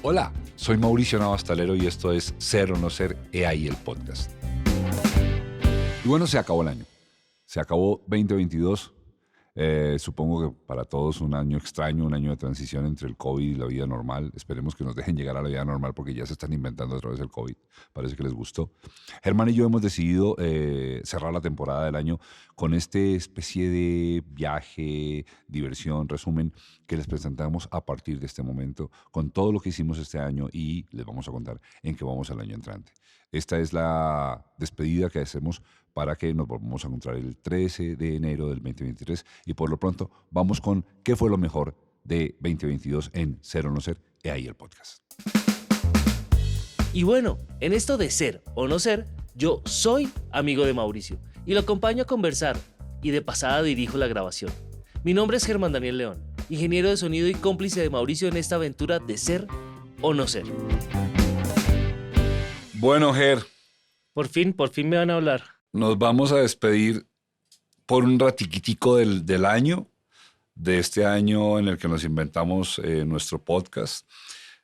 Hola, soy Mauricio Navastalero y esto es Ser o No Ser, He ahí el podcast. Y bueno, se acabó el año. Se acabó 2022. Supongo que para todos un año extraño, un año de transición entre el COVID y la vida normal. Esperemos que nos dejen llegar a la vida normal porque ya se están inventando otra vez el COVID. Parece que les gustó. Germán y yo hemos decidido cerrar la temporada del año con este especie de viaje, diversión, resumen que les presentamos a partir de este momento con todo lo que hicimos este año y les vamos a contar en qué vamos el año entrante. Esta es la despedida que hacemos para que nos volvamos a encontrar el 13 de enero del 2023 y por lo pronto vamos con qué fue lo mejor de 2022 en Ser o No Ser, He ahí el podcast. Y bueno, en esto de ser o no ser, yo soy amigo de Mauricio y lo acompaño a conversar y de pasada dirijo la grabación. Mi nombre es Germán Daniel León, ingeniero de sonido y cómplice de Mauricio en esta aventura de ser o no ser. Bueno, Ger, Por fin me van a hablar. nos vamos a despedir por un ratiquitico del año, de este año en el que nos inventamos nuestro podcast.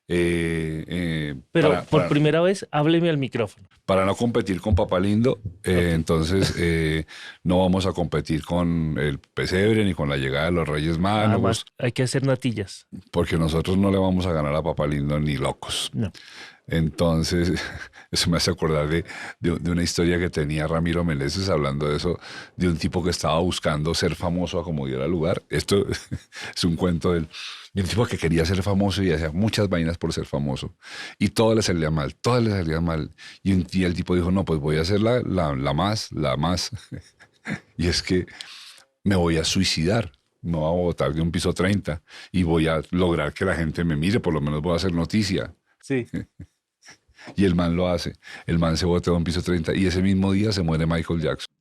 Pero por primera vez, hábleme al micrófono. Para no competir con Papá Lindo, entonces no vamos a competir con el pesebre ni con la llegada de los Reyes Magos. Además, hay que hacer natillas. Porque nosotros no le vamos a ganar a Papá Lindo ni locos. No. Entonces, eso me hace acordar de una historia que tenía Ramiro Meneses hablando de eso, de un tipo que estaba buscando ser famoso a como diera lugar. Esto es un cuento de un tipo que quería ser famoso y hacía muchas vainas por ser famoso. Y todo le salía mal, todo le salía mal. Y un día el tipo dijo, no, pues voy a hacer la más. Y es que me voy a suicidar. Me voy a botar de un piso 30 y voy a lograr que la gente me mire, por lo menos voy a hacer noticia. Sí. Y el man lo hace. El man se bota de un piso 30 y ese mismo día se muere Michael Jackson.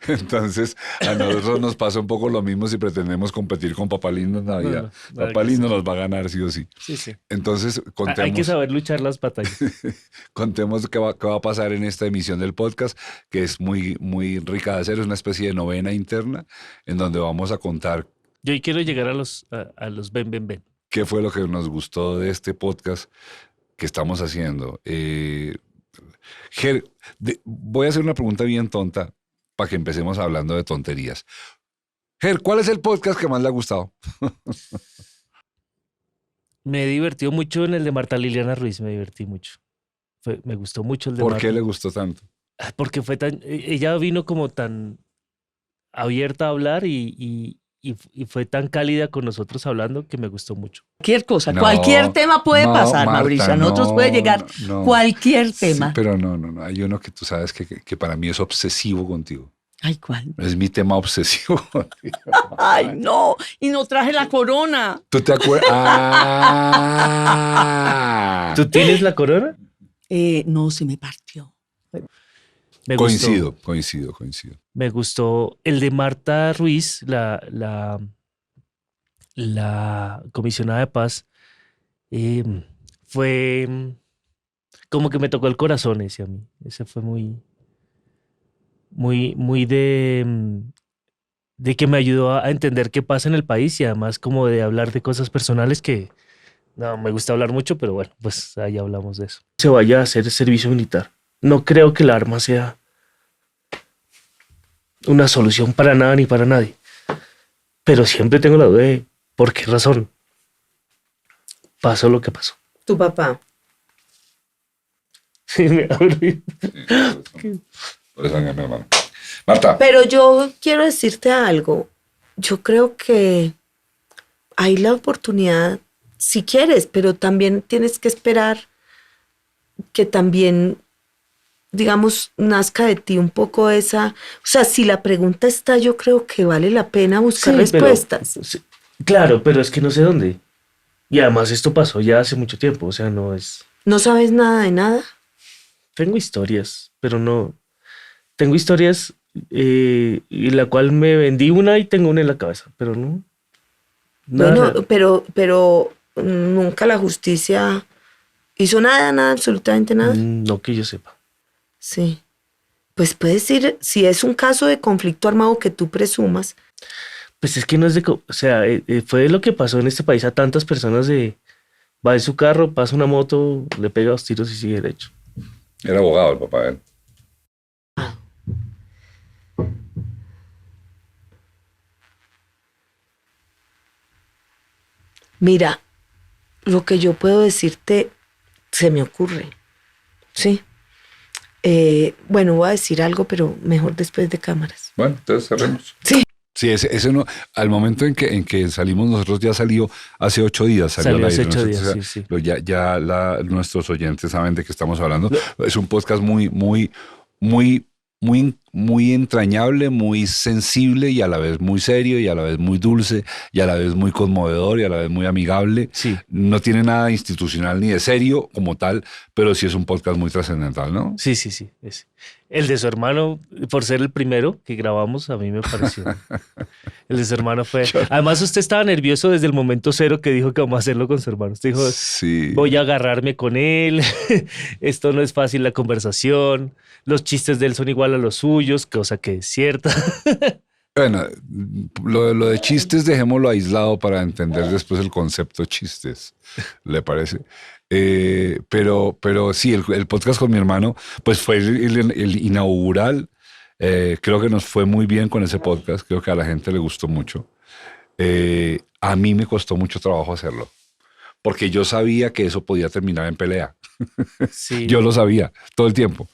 Entonces, a nosotros nos pasa un poco lo mismo si pretendemos competir con Papá Lindo en Navidad. No, Papá Lindo nos va a ganar sí o sí. Sí. Entonces, Hay que saber luchar las batallas. contemos qué va a pasar en esta emisión del podcast, que es muy, muy rica de hacer. Es una especie de novena interna en donde vamos a contar Yo hoy quiero llegar a los ven. qué fue lo que nos gustó de este podcast que estamos haciendo. Ger, voy a hacer una pregunta bien tonta para que empecemos hablando de tonterías. Ger, ¿cuál es el podcast que más le ha gustado? Me he divertido mucho en el de Marta Liliana Ruiz, me divertí mucho. Me gustó mucho el de ¿Por Marta. qué le gustó tanto? Porque ella vino como tan abierta a hablar y fue tan cálida con nosotros hablando que me gustó mucho. Cualquier cosa, No, cualquier tema puede pasar, Marta, Mauricio. A nosotros puede llegar no. cualquier Sí, tema. pero no. Hay uno que tú sabes que para mí es obsesivo contigo. Ay, ¿cuál? Es mi tema obsesivo contigo. Ay, no. Y no traje la corona. ¿Tú te acuerdas? Ah. ¿Tú tienes la corona? No, se me partió. Me Coincido. Me gustó el de Marta Ruiz, la comisionada de paz. Fue como que me tocó el corazón ese a mí. Ese fue muy de que me ayudó a entender qué pasa en el país y además como de hablar de cosas personales que no me gusta hablar mucho, pero bueno, pues ahí hablamos de eso. Se vaya a hacer servicio militar. No creo que el arma sea una solución para nada ni para nadie. Pero siempre tengo la duda de por qué razón pasó lo que pasó. Tu papá. Sí, me abrí. Por eso, mi hermano. Marta. Pero yo quiero decirte algo. Yo creo que hay la oportunidad, si quieres, pero también tienes que esperar que también, digamos, nazca de ti un poco esa... O sea, si la pregunta está, yo creo que vale la pena buscar respuestas. Sí, claro, pero es que no sé dónde. Y además esto pasó ya hace mucho tiempo, o sea, no es... ¿No sabes nada de nada? Tengo historias, pero no... Tengo historias y la cual me vendí una y tengo una en la cabeza, pero no... Nada. Bueno, pero nunca la justicia hizo nada, absolutamente nada. No que yo sepa. Sí. Pues puedes ir, si es un caso de conflicto armado que tú presumas. Pues es que no es de... O sea, fue lo que pasó en este país a tantas personas de... Va en su carro, pasa una moto, le pega 2 tiros y sigue derecho. Era abogado el papá de él. Mira, lo que yo puedo decirte se me ocurre, ¿sí? Bueno, voy a decir algo, pero mejor después de cámaras. Bueno, entonces cerremos. Sí. Sí, ese no, al momento en que salimos nosotros ya salió hace 8 días. Salió hace al aire, 8 ¿no? días, O sea, sí. nuestros oyentes saben de qué estamos hablando. Es un podcast muy entrañable, muy sensible y a la vez muy serio y a la vez muy dulce y a la vez muy conmovedor y a la vez muy amigable. Sí. No tiene nada institucional ni de serio como tal, pero sí es un podcast muy trascendental, ¿no? Sí. Ese. El de su hermano, por ser el primero que grabamos, a mí me pareció. El de su hermano fue... Además, usted estaba nervioso desde el momento cero que dijo que vamos a hacerlo con su hermano. Usted dijo, Sí. voy a agarrarme con él, esto no es fácil la conversación, los chistes de él son igual a los suyos, cosa que es cierta. Bueno, lo de chistes dejémoslo aislado para entender después el concepto chistes, ¿le parece? Pero sí, el podcast con mi hermano, pues fue el inaugural. Creo que nos fue muy bien con ese podcast, creo que a la gente le gustó mucho. A mí me costó mucho trabajo hacerlo, porque yo sabía que eso podía terminar en pelea. Sí. Yo lo sabía todo el tiempo.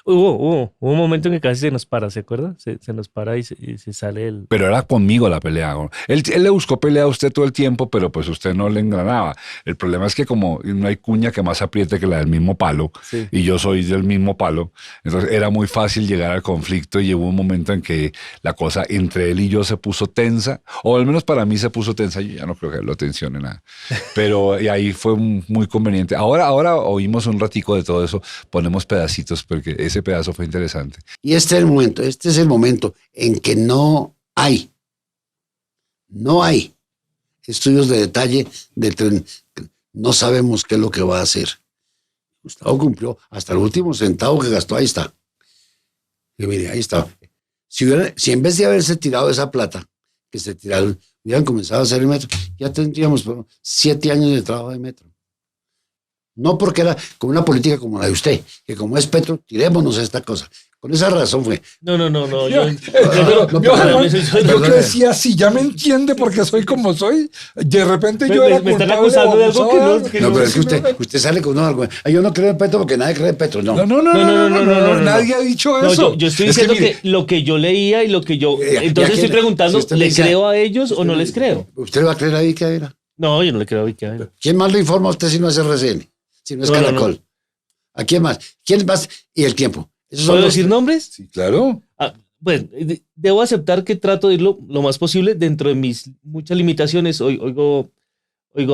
Hubo un momento en que casi se nos para, ¿se acuerda? Se nos para y se sale el... Pero era conmigo la pelea. Él le buscó pelea a usted todo el tiempo, pero pues usted no le engranaba. El problema es que como no hay cuña que más apriete que la del mismo palo, Sí. y yo soy del mismo palo, entonces era muy fácil llegar al conflicto y hubo un momento en que la cosa entre él y yo se puso tensa, o al menos para mí se puso tensa. Yo ya no creo que lo tensione nada. Pero y ahí fue muy conveniente. Ahora oímos un ratico de todo eso, ponemos pedacitos porque ese pedazo fue interesante. Y este es el momento en que no hay estudios de detalle no sabemos qué es lo que va a hacer. Gustavo cumplió hasta el último centavo que gastó, ahí está. Y mire, ahí está. Si en vez de haberse tirado esa plata que se tiraron, hubieran comenzado a hacer el metro, ya tendríamos 7 años de trabajo de metro. No porque era como una política como la de usted, que como es Petro, tirémonos a esta cosa. Con esa razón fue. No. Yo que decía, si ya me entiende porque soy como soy, de repente yo era me están culpable acusando de algo abusado. que No, pero es que usted sale con algo. Yo no creo en Petro porque nadie cree en Petro, no. No, nadie ha dicho No, eso. yo estoy Es diciendo mire, que lo que yo leía y lo que yo... Entonces ¿y a estoy quién? preguntando, Si usted me ¿le dice- creo a ellos o no les creo? ¿Usted le va a creer a Vicky Ávila? No, yo no le creo a Vicky Ávila. ¿Quién más le informa a usted si no es RCN? Si no es No, no, Caracol. no. ¿A quién más? ¿Quién más? Y el tiempo. Esos son ¿Puedo los- decir nombres? Sí, claro. Pues debo aceptar que trato de ir lo más posible dentro de mis muchas limitaciones. Oigo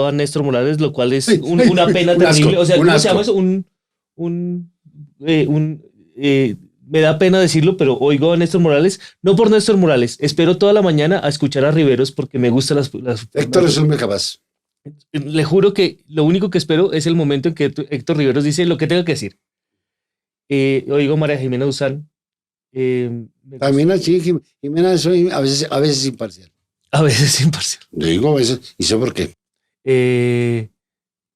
a Néstor Morales, lo cual es Sí, una pena un asco, terrible. O sea, un ¿cómo se llama asco. eso? Me da pena decirlo, pero oigo a Néstor Morales, no por Néstor Morales. Espero toda la mañana a escuchar a Riveros porque me gustan las Héctor es un hombre capaz. Le juro que lo único que espero es el momento en que Héctor Riveros dice lo que tenga que decir. Oigo a María Jimena Duzán. También así, Jimena, soy a veces imparcial. A veces imparcial. Lo digo a veces, y sé por qué.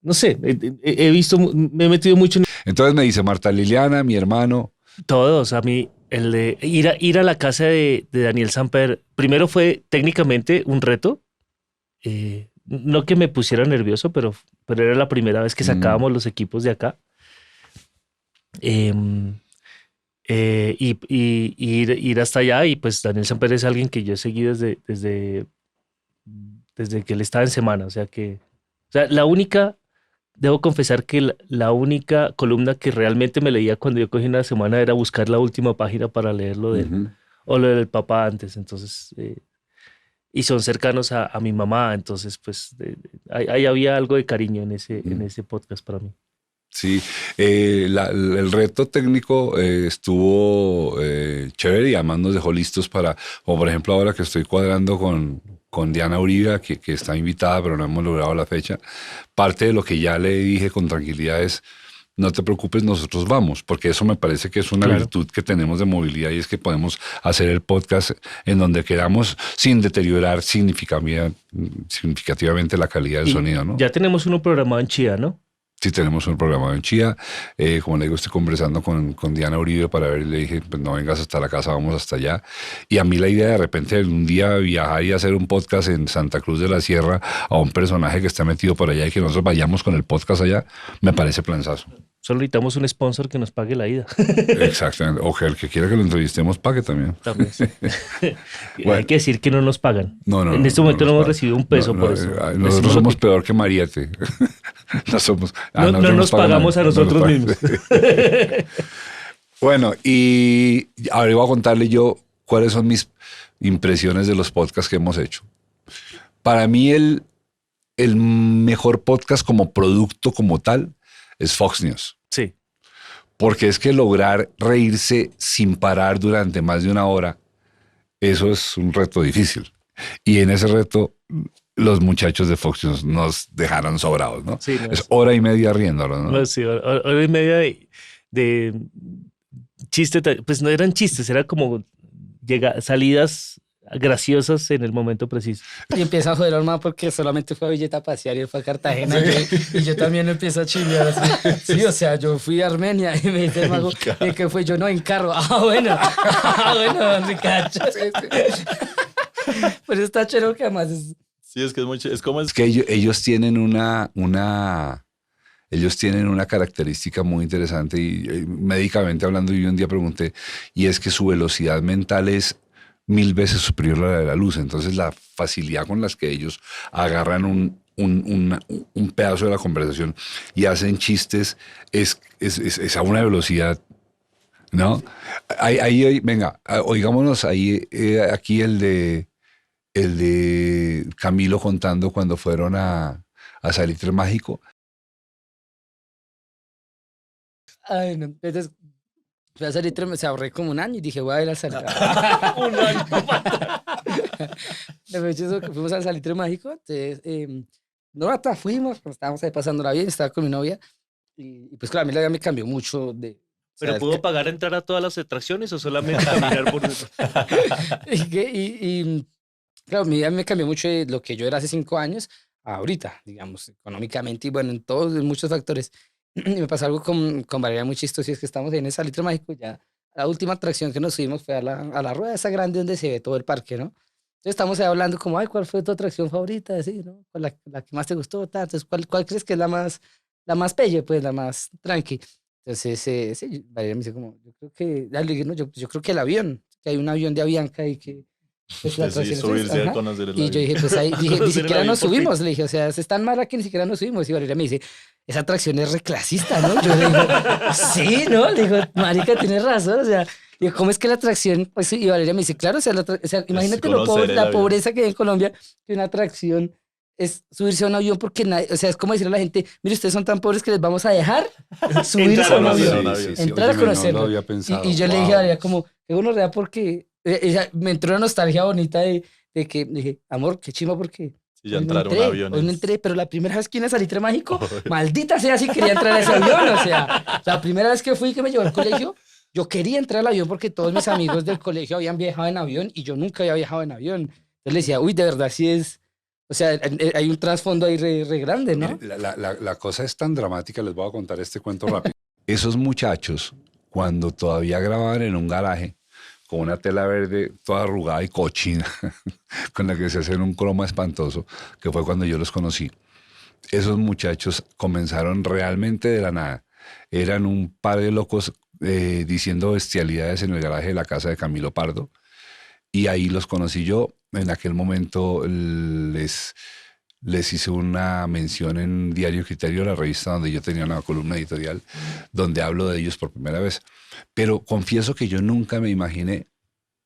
No sé, he visto, me he metido mucho en Entonces me dice Marta Liliana, mi hermano. todos. A mí, el de ir a la casa de Daniel Samper, primero fue técnicamente un reto. No que me pusiera nervioso, pero era la primera vez que sacábamos los equipos de acá. Y ir hasta allá, y pues Daniel Samper es alguien que yo he seguido desde que él estaba en Semana. O sea, debo confesar que la única columna que realmente me leía cuando yo cogí una semana era buscar la última página para leer lo de él, Ujú. o lo del papá antes. Entonces, y son cercanos a mi mamá, entonces pues ahí había algo de cariño en ese podcast para mí. Sí, el reto técnico estuvo chévere y además nos dejó listos para, como por ejemplo ahora que estoy cuadrando con Diana Uribe, que está invitada pero no hemos logrado la fecha. Parte de lo que ya le dije con tranquilidad es, no te preocupes, nosotros vamos, porque eso me parece que es una Claro. virtud que tenemos de movilidad y es que podemos hacer el podcast en donde queramos sin deteriorar significativamente la calidad del Y sonido, ¿no? ya tenemos uno programado en Chía, ¿no? Sí, tenemos un programa en Chía. Como le digo, estoy conversando con Diana Uribe para ver, y le dije, pues no vengas hasta la casa, vamos hasta allá. Y a mí la idea de repente un día viajar y hacer un podcast en Santa Cruz de la Sierra a un personaje que está metido por allá y que nosotros vayamos con el podcast allá, me parece planzazo. Solo necesitamos un sponsor que nos pague la ida. Exactamente. O que el que quiera que lo entrevistemos pague también. También, sí. Bueno. Hay que decir que no nos pagan. No, En este momento no nos hemos paga. recibido un peso por eso. Nosotros Decimos somos lo que- peor que Mariette. No somos. No nosotros nos pagan pagamos a nadie. No nos nosotros pagan. mismos. Bueno, y ahora voy a contarle yo cuáles son mis impresiones de los podcasts que hemos hecho. Para mí el mejor podcast como producto como tal es Fox News. Sí. Porque es que lograr reírse sin parar durante más de una hora, eso es un reto difícil. Y en ese reto, los muchachos de Fox News nos dejaron sobrados, ¿no? Sí, no, Es sí. hora y media riéndonos, ¿no? No, sí, hora y media de chiste, pues no eran chistes, era como salidas graciosas en el momento preciso. Y empieza a joder al man porque solamente fue a Villeta a pasear y él fue a Cartagena. Y yo también empiezo a chillar así. Sí, o sea, yo fui a Armenia y me dice el mago, ¿y qué fue? Yo no, en carro. Ah, bueno. Ah, bueno, don Ricacho. Pues está chévere que además es... Sí, es que es muy es como Es que ellos tienen ellos tienen una característica muy interesante y médicamente hablando, yo un día pregunté, y es que su velocidad mental es 1000 veces superior a la de la luz. Entonces la facilidad con las que ellos agarran un pedazo de la conversación y hacen chistes es a una velocidad, ¿no? Venga, oigámonos ahí, aquí el de Camilo contando cuando fueron a Salitre Mágico. Ay, no. Entonces, fui a salir, se ahorré como un año y dije, voy a ir a salir. Un año. De hecho, eso que fuimos al Salitre Mágico, entonces, no, hasta fuimos, pues, estábamos ahí pasándola bien, estaba con mi novia, y pues claro, a mí la vida me cambió mucho de... ¿Pero ¿sabes pudo qué? pagar entrar a todas las atracciones o solamente caminar por eso? Y, claro, mi vida me cambió mucho de lo que yo era hace 5 años a ahorita, digamos, económicamente y bueno, en todos, en muchos factores. Y me pasó algo con Valeria muy chistoso, y es que estamos ahí en el Salitre Mágico, ya la última atracción que nos subimos fue a la rueda esa grande donde se ve todo el parque, ¿no? Entonces estamos ahí hablando como, ay, ¿cuál fue tu atracción favorita? Así, ¿no? ¿Cuál la que más te gustó? Tal. Entonces, ¿cuál crees que es la más pelle, pues, la más tranqui? Entonces, sí, Valeria me dice como, yo creo que, ya le dije, no, yo creo que el avión, que hay un avión de Avianca y que... pues, la que sí, atracción es subirse esta, a ajá. conocer el Y yo avión. dije, pues ahí, dije, ni Conocer el siquiera avión nos por fin. subimos. Le dije, o sea, es tan mala que ni siquiera nos subimos. Y Valeria me dice, esa atracción es reclasista, ¿no? Yo le digo, sí, ¿no? Le digo, marica, tienes razón. O sea, digo, ¿cómo es que la atracción? Pues, y Valeria me dice, claro, o sea, imagínate conocer el la avión. pobreza que hay en Colombia, que una atracción es subirse a un avión porque nadie, o sea, es como decirle a la gente, mire, ustedes son tan pobres que les vamos a dejar subirse Entrar a un a avión. un avión. Entrar a Oye, conocerlo. No lo había pensado. Y yo le dije Wow. a Valeria como, qué bueno, ¿verdad? Porque me entró una nostalgia bonita de que dije, amor, qué chima porque Sí, ya hoy no entrar a un entré, avión. hoy no es- entré, pero la primera vez que vine a Salitre Mágico, maldita sea si quería entrar a ese avión, o sea, la primera vez que fui que me llevó al colegio, yo quería entrar al avión porque todos mis amigos del colegio habían viajado en avión y yo nunca había viajado en avión. Entonces le decía, uy, de verdad sí es, o sea, hay un trasfondo ahí re grande, ¿no? Mire, la cosa es tan dramática, les voy a contar este cuento rápido. Esos muchachos, cuando todavía grababan en un garaje, con una tela verde toda arrugada y cochina, con la que se hacían un croma espantoso, que fue cuando yo los conocí, esos muchachos comenzaron realmente de la nada. Eran un par de locos diciendo bestialidades en el garaje de la casa de Camilo Pardo, y ahí los conocí yo. En aquel momento les hice una mención en Diario Criterio, la revista donde yo tenía una columna editorial, donde hablo de ellos por primera vez. Pero confieso que yo nunca me imaginé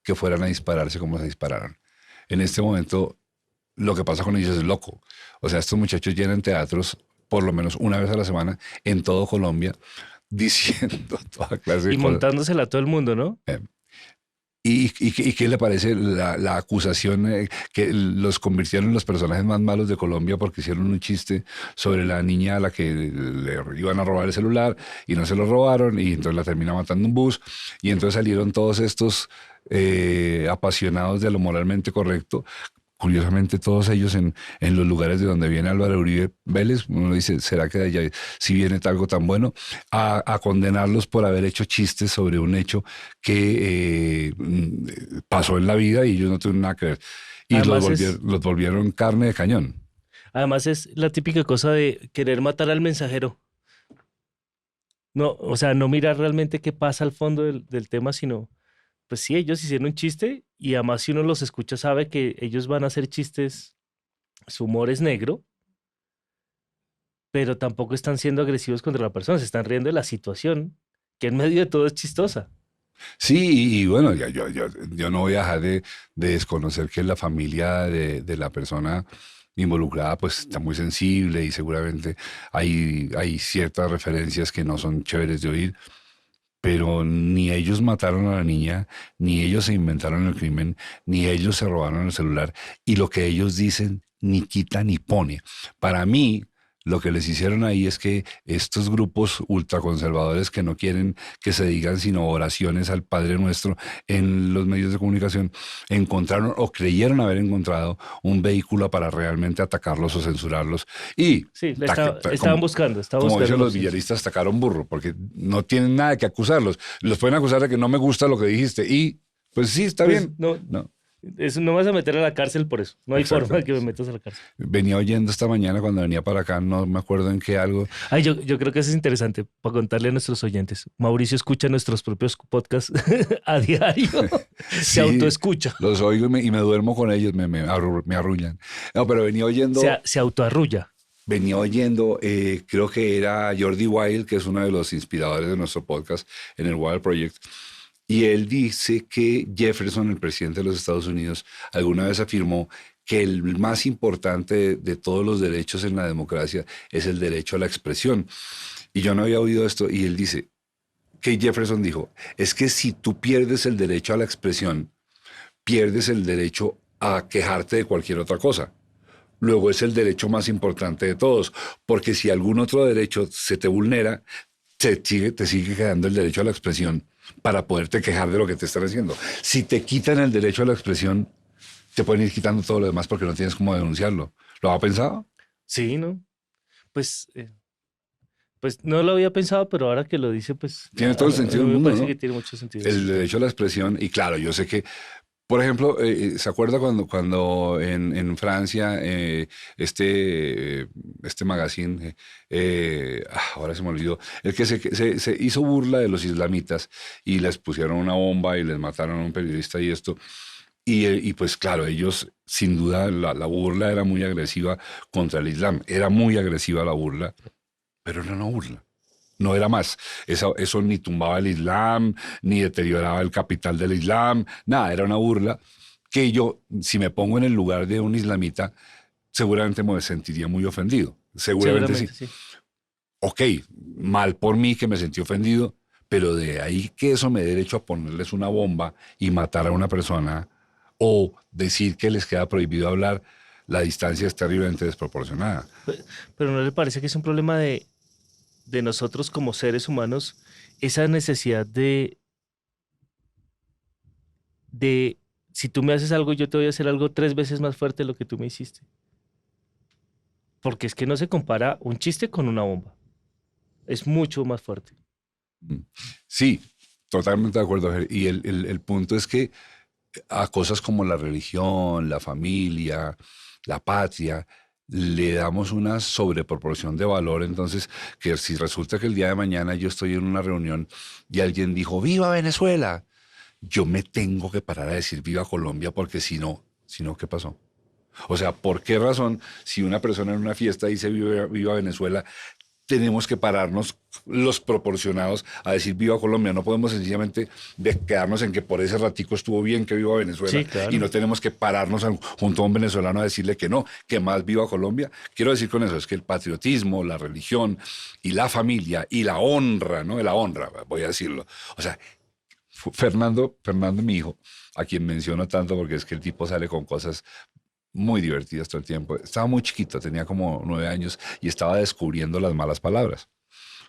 que fueran a dispararse como se dispararon. En este momento, lo que pasa con ellos es loco. O sea, estos muchachos llenan teatros por lo menos una vez a la semana en todo Colombia, diciendo toda clase de Y cosas. montándosela a todo el mundo, ¿no? ¿Y qué le parece la acusación que los convirtieron en los personajes más malos de Colombia porque hicieron un chiste sobre la niña a la que le iban a robar el celular y no se lo robaron y entonces la termina matando un bus y entonces salieron todos estos apasionados de lo moralmente correcto? Curiosamente, todos ellos en los lugares de donde viene Álvaro Uribe Vélez, uno dice, ¿será que de allá si viene algo tan bueno? A condenarlos por haber hecho chistes sobre un hecho que pasó en la vida y ellos no tuvieron nada que ver. Y los volvieron carne de cañón. Además es la típica cosa de querer matar al mensajero. No, o sea, no mirar realmente qué pasa al fondo del tema, sino, pues sí, ellos hicieron un chiste y además si uno los escucha sabe que ellos van a hacer chistes, su humor es negro, pero tampoco están siendo agresivos contra la persona, se están riendo de la situación, que en medio de todo es chistosa. Sí, y bueno, yo no voy a dejar de desconocer que la familia de la persona involucrada pues está muy sensible y seguramente hay ciertas referencias que no son chéveres de oír, pero ni ellos mataron a la niña, ni ellos se inventaron el crimen, ni ellos se robaron el celular, y lo que ellos dicen ni quita ni pone. Para mí, lo que les hicieron ahí es que estos grupos ultraconservadores que no quieren que se digan sino oraciones al Padre Nuestro en los medios de comunicación, encontraron o creyeron haber encontrado un vehículo para realmente atacarlos o censurarlos. Y Sí, estaban buscando. Como dicen los villaristas, atacaron burro, porque no tienen nada que acusarlos. Los pueden acusar de que no me gusta lo que dijiste y pues sí, está Pues, bien. no. Eso no vas a meter a la cárcel por eso. No hay forma de que me metas a la cárcel. Venía oyendo esta mañana cuando venía para acá, no me acuerdo en qué algo. Ay, yo creo que eso es interesante para contarle a nuestros oyentes. Mauricio escucha nuestros propios podcasts a diario. Se Sí, autoescucha. Los oigo y me duermo con ellos, me arrullan. No, pero venía oyendo, Se autoarrulla. creo que era Jordi Wild, que es uno de los inspiradores de nuestro podcast en el Wild Project. Y él dice que Jefferson, el presidente de los Estados Unidos, alguna vez afirmó que el más importante de todos los derechos en la democracia es el derecho a la expresión. Y yo no había oído esto, y él dice que Jefferson dijo, es que si tú pierdes el derecho a la expresión, pierdes el derecho a quejarte de cualquier otra cosa. Luego es el derecho más importante de todos, porque si algún otro derecho se te vulnera, te sigue quedando el derecho a la expresión para poderte quejar de lo que te están haciendo. Si te quitan el derecho a la expresión, te pueden ir quitando todo lo demás porque no tienes cómo denunciarlo. ¿Lo ha pensado? Sí, ¿no? Pues no lo había pensado, pero ahora que lo dice, pues... Tiene todo el sentido del me mundo, parece ¿no? que tiene mucho sentido. El derecho a la expresión, y claro, yo sé que, por ejemplo, ¿se acuerda cuando en Francia este magazine, ahora se me olvidó, el que se hizo burla de los islamitas y les pusieron una bomba y les mataron a un periodista y esto? Y pues claro, ellos, sin duda, la burla era muy agresiva contra el Islam. Era muy agresiva la burla, pero era una burla. No era más. Eso ni tumbaba el Islam, ni deterioraba el capital del Islam, nada, era una burla que yo, si me pongo en el lugar de un islamita, seguramente me sentiría muy ofendido. Seguramente sí. Ok, mal por mí que me sentí ofendido, pero de ahí que eso me dé derecho a ponerles una bomba y matar a una persona o decir que les queda prohibido hablar, la distancia es terriblemente desproporcionada. Pero ¿no le parece que es un problema de nosotros como seres humanos, esa necesidad de si tú me haces algo, yo te voy a hacer algo 3 veces más fuerte de lo que tú me hiciste? Porque es que no se compara un chiste con una bomba. Es mucho más fuerte. Sí, totalmente de acuerdo. Y el punto es que a cosas como la religión, la familia, la patria, le damos una sobreproporción de valor. Entonces, que si resulta que el día de mañana yo estoy en una reunión y alguien dijo, ¡Viva Venezuela!, yo me tengo que parar a decir ¡Viva Colombia!, porque si no, ¿qué pasó? O sea, ¿por qué razón, si una persona en una fiesta dice Viva Venezuela, tenemos que pararnos los proporcionados a decir Viva Colombia? No podemos sencillamente quedarnos en que por ese ratico estuvo bien que Viva Venezuela, sí, claro, y no tenemos que pararnos junto a un venezolano a decirle que no, que más Viva Colombia. Quiero decir con eso es que el patriotismo, la religión y la familia y la honra, ¿no? La honra, voy a decirlo. O sea, Fernando, mi hijo, a quien menciono tanto porque es que el tipo sale con cosas muy divertidas todo el tiempo. Estaba muy chiquito, tenía como 9 años y estaba descubriendo las malas palabras.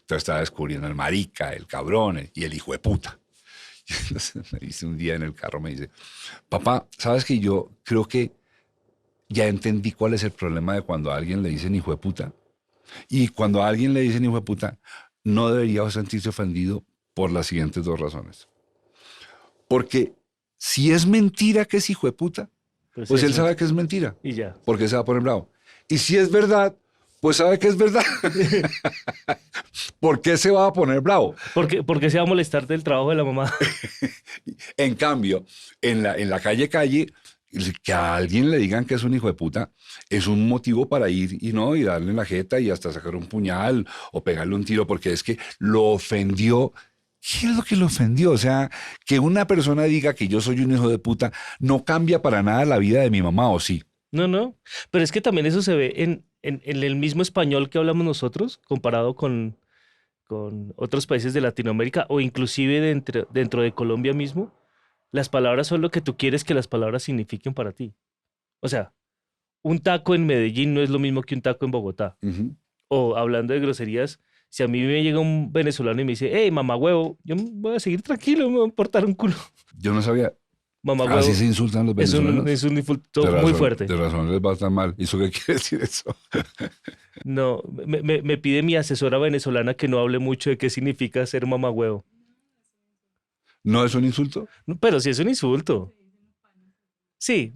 Entonces estaba descubriendo el marica, el cabrón y el hijo de puta. Y entonces me dice un día en el carro, me dice, papá, ¿sabes que yo creo que ya entendí cuál es el problema de cuando a alguien le dicen hijo de puta? Y cuando a alguien le dicen hijo de puta, no debería sentirse ofendido por las siguientes 2 razones. Porque si es mentira que es hijo de puta, pues él sabe que es mentira. Y ya. Porque se va a poner bravo. Y si es verdad, pues sabe que es verdad. ¿Por qué se va a poner bravo? Porque se va a molestar del trabajo de la mamá. En cambio, en la calle, que a alguien le digan que es un hijo de puta es un motivo para ir y darle en la jeta y hasta sacar un puñal o pegarle un tiro porque es que lo ofendió. ¿Qué es lo que lo ofendió? O sea, que una persona diga que yo soy un hijo de puta no cambia para nada la vida de mi mamá, ¿o sí? No. Pero es que también eso se ve en el mismo español que hablamos nosotros, comparado con otros países de Latinoamérica o inclusive dentro de Colombia mismo. Las palabras son lo que tú quieres que las palabras signifiquen para ti. O sea, un taco en Medellín no es lo mismo que un taco en Bogotá. Ujú. O hablando de groserías, si a mí me llega un venezolano y me dice, hey, mamá huevo, yo voy a seguir tranquilo, me voy a importar un culo. Yo no sabía. Mamá huevo Así se insultan los es venezolanos. es un insulto De muy razón, fuerte. De razón les va tan mal. ¿Y eso qué quiere decir eso? No, me pide mi asesora venezolana que no hable mucho de qué significa ser mamá huevo. ¿No es un insulto? No, pero sí es un insulto. Sí,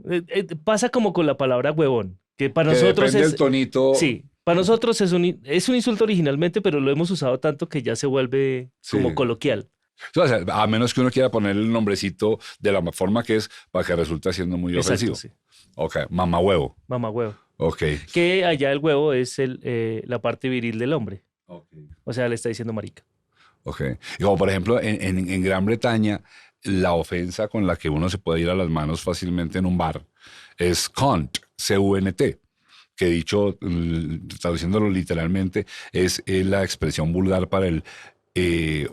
pasa como con la palabra huevón, que para Que nosotros depende es... del tonito. Sí, para nosotros es un insulto originalmente, pero lo hemos usado tanto que ya se vuelve como Sí. coloquial. O sea, a menos que uno quiera poner el nombrecito de la forma que es para que resulte siendo muy ofensivo. Exacto, sí. Ok, mamá huevo. Mamá huevo. Ok. Que allá el huevo es la parte viril del hombre. Ok. O sea, le está diciendo marica. Ok. Y como por ejemplo, en Gran Bretaña, la ofensa con la que uno se puede ir a las manos fácilmente en un bar es cunt, C-U-N-T, que dicho, traduciéndolo literalmente, es la expresión vulgar para el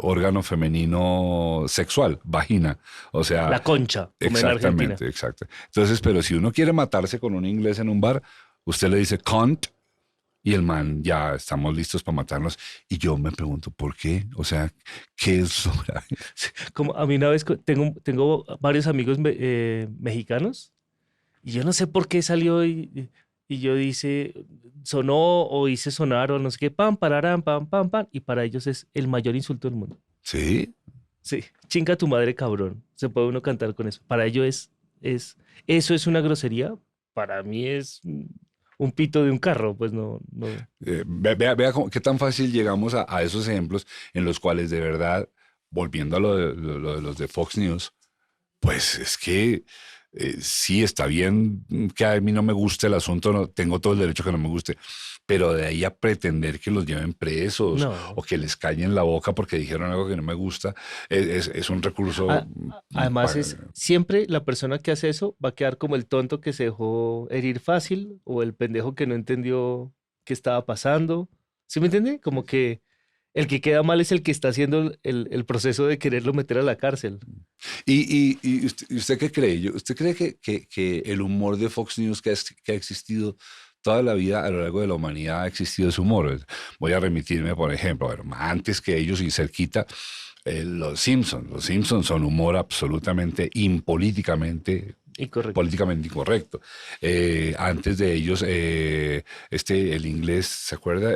órgano femenino sexual, vagina. O sea, La concha, como en Argentina. exactamente, exacto. Entonces, pero si uno quiere matarse con un inglés en un bar, usted le dice cunt y el man, ya estamos listos para matarnos. Y yo me pregunto, ¿por qué? O sea, ¿qué es lo grave? Como a mí una vez tengo varios amigos mexicanos y yo no sé por qué salió y yo dice, sonó o hice sonar o no sé qué, pam, pararán, pam, pam, pam, y para ellos es el mayor insulto del mundo. ¿Sí? Sí, chinga tu madre, cabrón. Se puede uno cantar con eso. Para ellos eso es una grosería. Para mí es un pito de un carro, pues no. Vea qué tan fácil llegamos a esos ejemplos en los cuales de verdad, volviendo a lo de los de Fox News, pues es que sí está bien que a mí no me guste el asunto, no, tengo todo el derecho a que no me guste, pero de ahí a pretender que los lleven presos No. o que les callen la boca porque dijeron algo que no me gusta, es un recurso. Además es siempre la persona que hace eso va a quedar como el tonto que se dejó herir fácil o el pendejo que no entendió qué estaba pasando. ¿Sí me entiende? Como que el que queda mal es el que está haciendo el proceso de quererlo meter a la cárcel. ¿Y usted qué cree? ¿Usted cree que el humor de Fox News que ha existido toda la vida a lo largo de la humanidad ha existido ese humor? Voy a remitirme, por ejemplo, bueno, antes que ellos y cerquita, los Simpsons. Los Simpsons son humor absolutamente Incorrecto. políticamente incorrecto. Antes de ellos, el inglés, ¿se acuerda?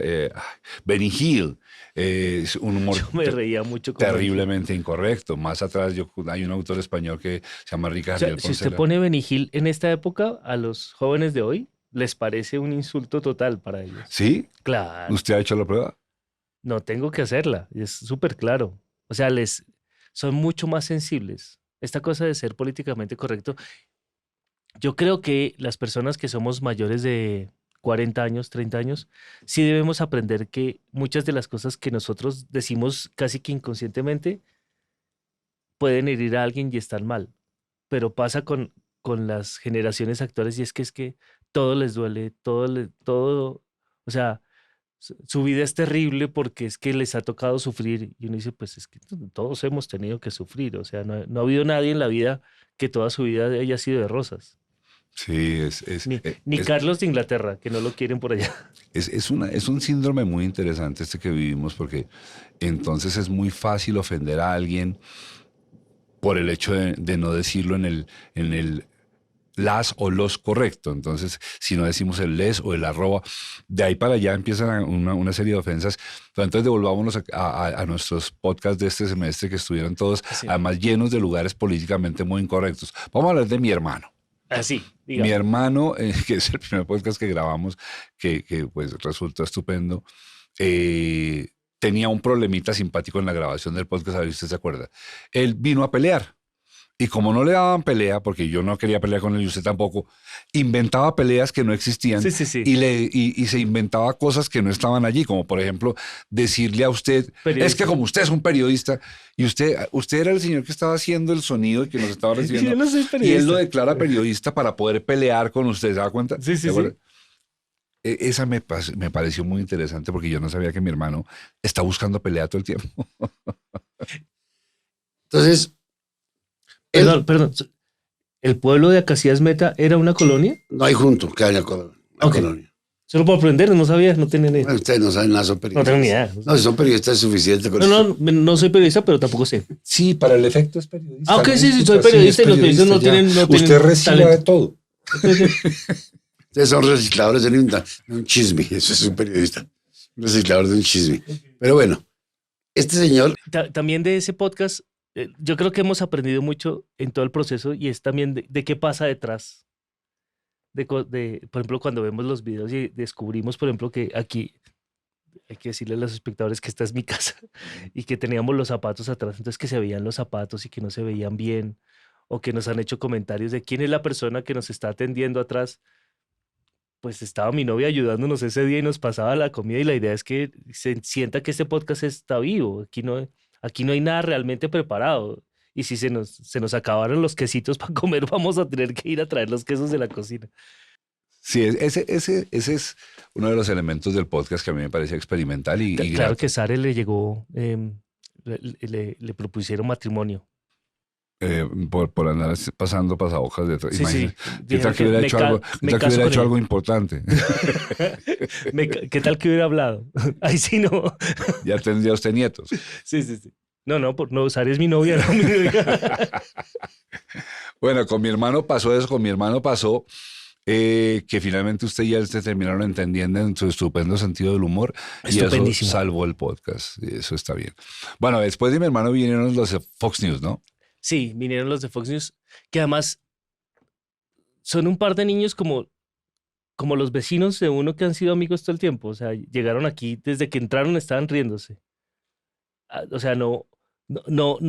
Benny Hill. Es un humor Yo me reía mucho con terriblemente incorrecto. Más atrás hay un autor español que se llama Rica O sea, Javier si usted Poncela. pone Benny Hill en esta época, a los jóvenes de hoy les parece un insulto total para ellos. ¿Sí? Claro, ¿Usted ha hecho la prueba? no tengo que hacerla, es súper claro. O sea, son mucho más sensibles. Esta cosa de ser políticamente correcto, yo creo que las personas que somos mayores de 40 años, 30 años, sí debemos aprender que muchas de las cosas que nosotros decimos casi que inconscientemente pueden herir a alguien y están mal. Pero pasa con las generaciones actuales y es que todo les duele, todo, o sea, su vida es terrible porque es que les ha tocado sufrir. Y uno dice, pues es que todos hemos tenido que sufrir. O sea, no ha habido nadie en la vida que toda su vida haya sido de rosas. Sí, Ni Carlos de Inglaterra, que no lo quieren por allá. es un síndrome muy interesante este que vivimos porque entonces es muy fácil ofender a alguien por el hecho de no decirlo en el las o los correcto. Entonces, si no decimos el les o el arroba, de ahí para allá empiezan una serie de ofensas. Pero entonces devolvámonos a nuestros podcasts de este semestre que estuvieron todos, Sí. además llenos de lugares políticamente muy incorrectos. Vamos a hablar de mi hermano. Así, Mi digamos. hermano, que es el primer podcast que grabamos, que pues resultó estupendo, tenía un problemita simpático en la grabación del podcast, a ver si usted se acuerda. Él vino a pelear. Y como no le daban pelea, porque yo no quería pelear con él y usted tampoco, inventaba peleas que no existían Sí. y se inventaba cosas que no estaban allí, como por ejemplo decirle a usted, Periodista. es que como usted es un periodista y usted era el señor que estaba haciendo el sonido y que nos estaba recibiendo, Yo no soy y él periodista. lo declara periodista para poder pelear con usted, ¿se da cuenta? Sí. ¿Se acuerda? Esa me pareció muy interesante porque yo no sabía que mi hermano está buscando pelea todo el tiempo. Entonces, él, Perdón. ¿El pueblo de Acacias Meta era una colonia? no hay junto que haya la Ok. colonia. Solo por aprender, no sabía, no tenía ni idea. Bueno, ustedes no saben nada, son No periodistas. tengo ni idea. No, si son periodistas es suficiente con eso. No soy periodista, pero tampoco sé. Sí, para el efecto es periodista. Ah, ok, ¿no? sí, soy periodista y los periodistas no tienen Usted recibe de talento. todo. Ustedes son recicladores de un chisme. Eso es un periodista. Un reciclador de un chisme. Pero bueno, este señor, También de ese podcast, yo creo que hemos aprendido mucho en todo el proceso y es también de qué pasa detrás. Por ejemplo, cuando vemos los videos y descubrimos, por ejemplo, que aquí hay que decirle a los espectadores que esta es mi casa y que teníamos los zapatos atrás, entonces que se veían los zapatos y que no se veían bien, o que nos han hecho comentarios de quién es la persona que nos está atendiendo atrás. Pues estaba mi novia ayudándonos ese día y nos pasaba la comida y la idea es que se sienta que este podcast está vivo, aquí no hay nada realmente preparado. Y si se nos acabaron los quesitos para comer, vamos a tener que ir a traer los quesos de la cocina. Sí, ese es uno de los elementos del podcast que a mí me parece experimental y Claro grato. que Sare le llegó, le propusieron matrimonio. Por andar pasando pasabocas de Sí, sí. ¿Qué tal Dijeron que hubiera me hecho ca- algo, me qué tal que caso hubiera con hecho ella. algo importante? ¿Qué tal que hubiera hablado? Ahí sí no. Ya tendría usted nietos. Sí. No, no, Sare es mi novia, no mi novia. Bueno, con mi hermano pasó eso, que finalmente usted y él se terminaron entendiendo en su estupendo sentido del humor y eso Estupendísimo. salvó el podcast, y eso está bien. Bueno, después de mi hermano vinieron los de Fox News, ¿no? Sí, vinieron los de Fox News, que además son un par de niños como los vecinos de uno que han sido amigos todo el tiempo. O sea, llegaron aquí, desde que entraron estaban riéndose. O sea, no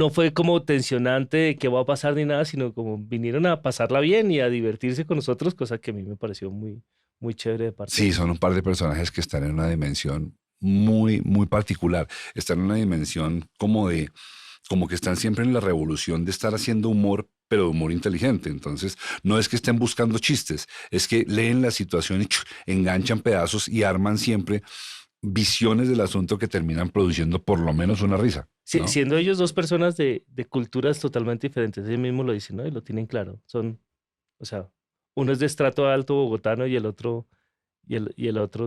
fue como tensionante de qué va a pasar ni nada, sino como vinieron a pasarla bien y a divertirse con nosotros, cosa que a mí me pareció muy, muy chévere de parte de Sí, ellos. son un par de personajes que están en una dimensión muy, muy particular. Están en una dimensión como que están siempre en la revolución de estar haciendo humor, pero humor inteligente. Entonces, no es que estén buscando chistes, es que leen la situación y enganchan pedazos y arman siempre visiones del asunto que terminan produciendo por lo menos una risa. ¿no? Siendo ellos dos personas de culturas totalmente diferentes, ellos mismos lo dicen, ¿no? Y lo tienen claro. O sea, uno es de estrato alto bogotano y el otro,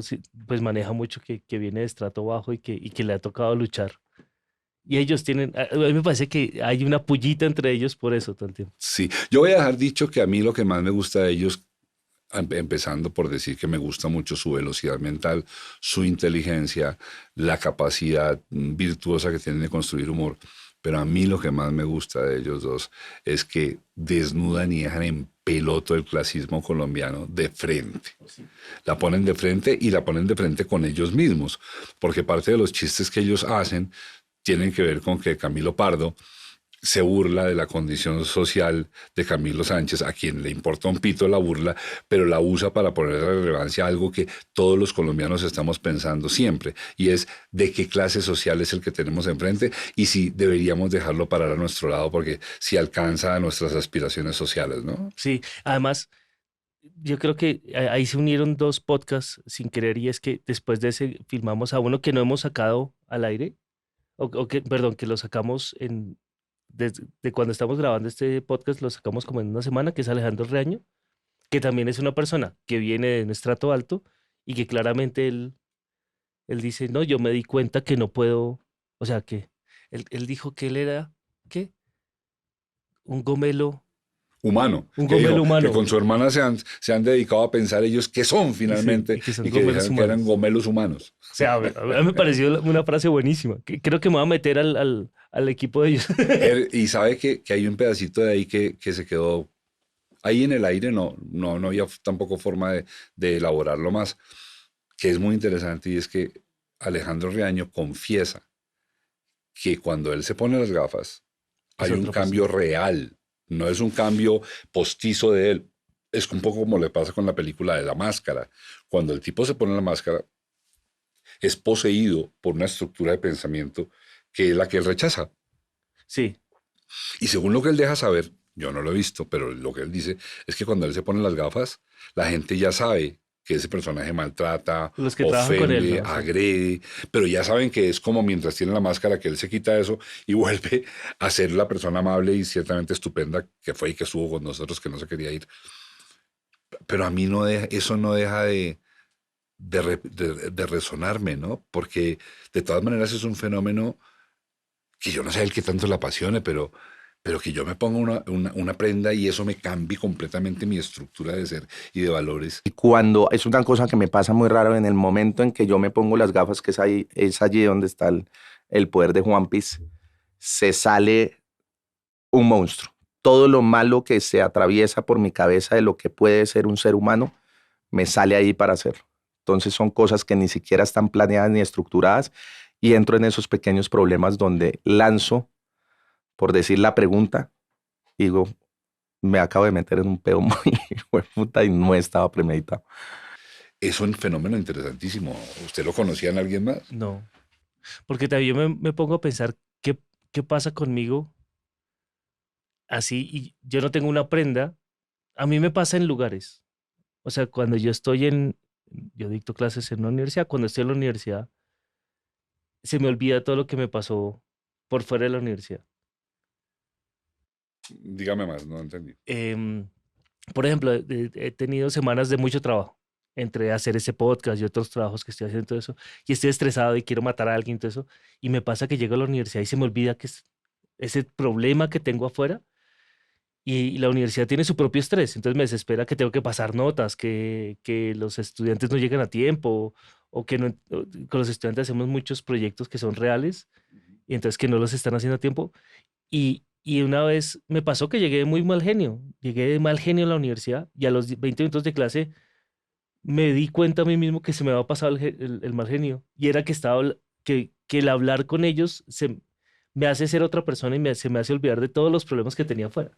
sí, pues maneja mucho que viene de estrato bajo y que le ha tocado luchar. Y ellos a mí me parece que hay una pullita entre ellos por eso todo el tiempo. Sí, yo voy a dejar dicho que a mí lo que más me gusta de ellos, empezando por decir que me gusta mucho su velocidad mental, su inteligencia, la capacidad virtuosa que tienen de construir humor, pero a mí lo que más me gusta de ellos dos es que desnudan y dejan en peloto el clasismo colombiano de frente. La ponen de frente y la ponen de frente con ellos mismos, porque parte de los chistes que ellos hacen tienen que ver con que Camilo Pardo se burla de la condición social de Camilo Sánchez, a quien le importa un pito la burla, pero la usa para poner en relevancia algo que todos los colombianos estamos pensando siempre, y es de qué clase social es el que tenemos enfrente y si deberíamos dejarlo parar a nuestro lado porque si alcanza a nuestras aspiraciones sociales, ¿no? Sí, además, yo creo que ahí se unieron dos podcasts sin querer y es que después de ese filmamos a uno que no hemos sacado al aire, o que, perdón, que lo sacamos desde de cuando estamos grabando este podcast, lo sacamos como en una semana, que es Alejandro Reaño, que también es una persona que viene de un estrato alto y que claramente él dice, no, yo me di cuenta que no puedo, o sea, que él dijo que él era, ¿qué? Un gomelo, Humano, un que dijo gomelo que humano. con su hermana se han dedicado a pensar ellos qué son finalmente Y que son y que gomelos dijeron que eran humanos. gomelos humanos. O sea, a mí me pareció una frase buenísima. Que creo que me voy a meter al equipo de ellos. Y sabe que hay un pedacito de ahí que se quedó ahí en el aire, no había tampoco forma de elaborarlo más, que es muy interesante y es que Alejandro Riaño confiesa que cuando él se pone las gafas Es hay un otra cambio persona. real, no es un cambio postizo de él. Es un poco como le pasa con la película de La Máscara. Cuando el tipo se pone la máscara, es poseído por una estructura de pensamiento que es la que él rechaza. Sí, Y según lo que él deja saber, yo no lo he visto, pero lo que él dice es que cuando él se pone las gafas, la gente ya sabe que ese personaje maltrata, los que trabajan con él, ofende, ¿no? Sí. agrede, pero ya saben que es como mientras tiene la máscara que él se quita eso y vuelve a ser la persona amable y ciertamente estupenda que fue y que estuvo con nosotros, que no se quería ir. Pero a mí eso no deja de resonarme, ¿no? Porque de todas maneras es un fenómeno que yo no sé el que tanto le apasione, pero que yo me ponga una prenda y eso me cambie completamente mi estructura de ser y de valores. Y cuando es una cosa que me pasa muy raro, en el momento en que yo me pongo las gafas, que es allí donde está el poder de One Piece, se sale un monstruo. Todo lo malo que se atraviesa por mi cabeza de lo que puede ser un ser humano, me sale ahí para hacerlo. Entonces son cosas que ni siquiera están planeadas ni estructuradas y entro en esos pequeños problemas donde lanzo, por decir la pregunta, digo, me acabo de meter en un peo muy hijo de puta y no estaba premeditado. Es un fenómeno interesantísimo. ¿Usted lo conocía en alguien más? No. Porque también me pongo a pensar qué pasa conmigo así y yo no tengo una prenda. A mí me pasa en lugares. O sea, cuando yo dicto clases en una universidad, cuando estoy en la universidad, se me olvida todo lo que me pasó por fuera de la universidad. Dígame más, no entendí. Em, por ejemplo, he tenido semanas de mucho trabajo entre hacer ese podcast y otros trabajos que estoy haciendo y todo eso, y estoy estresado y quiero matar a alguien y todo eso, y me pasa que llego a la universidad y se me olvida que es ese problema que tengo afuera, y la universidad tiene su propio estrés, entonces me desespera que tengo que pasar notas, que los estudiantes no llegan a tiempo, o que no, con los estudiantes hacemos muchos proyectos que son reales, y entonces que no los están haciendo a tiempo, y una vez me pasó que llegué de muy mal genio, llegué de mal genio a la universidad y a los 20 minutos de clase me di cuenta a mí mismo que se me había pasado el mal genio y era que que el hablar con ellos me hace ser otra persona y se me hace olvidar de todos los problemas que tenía afuera.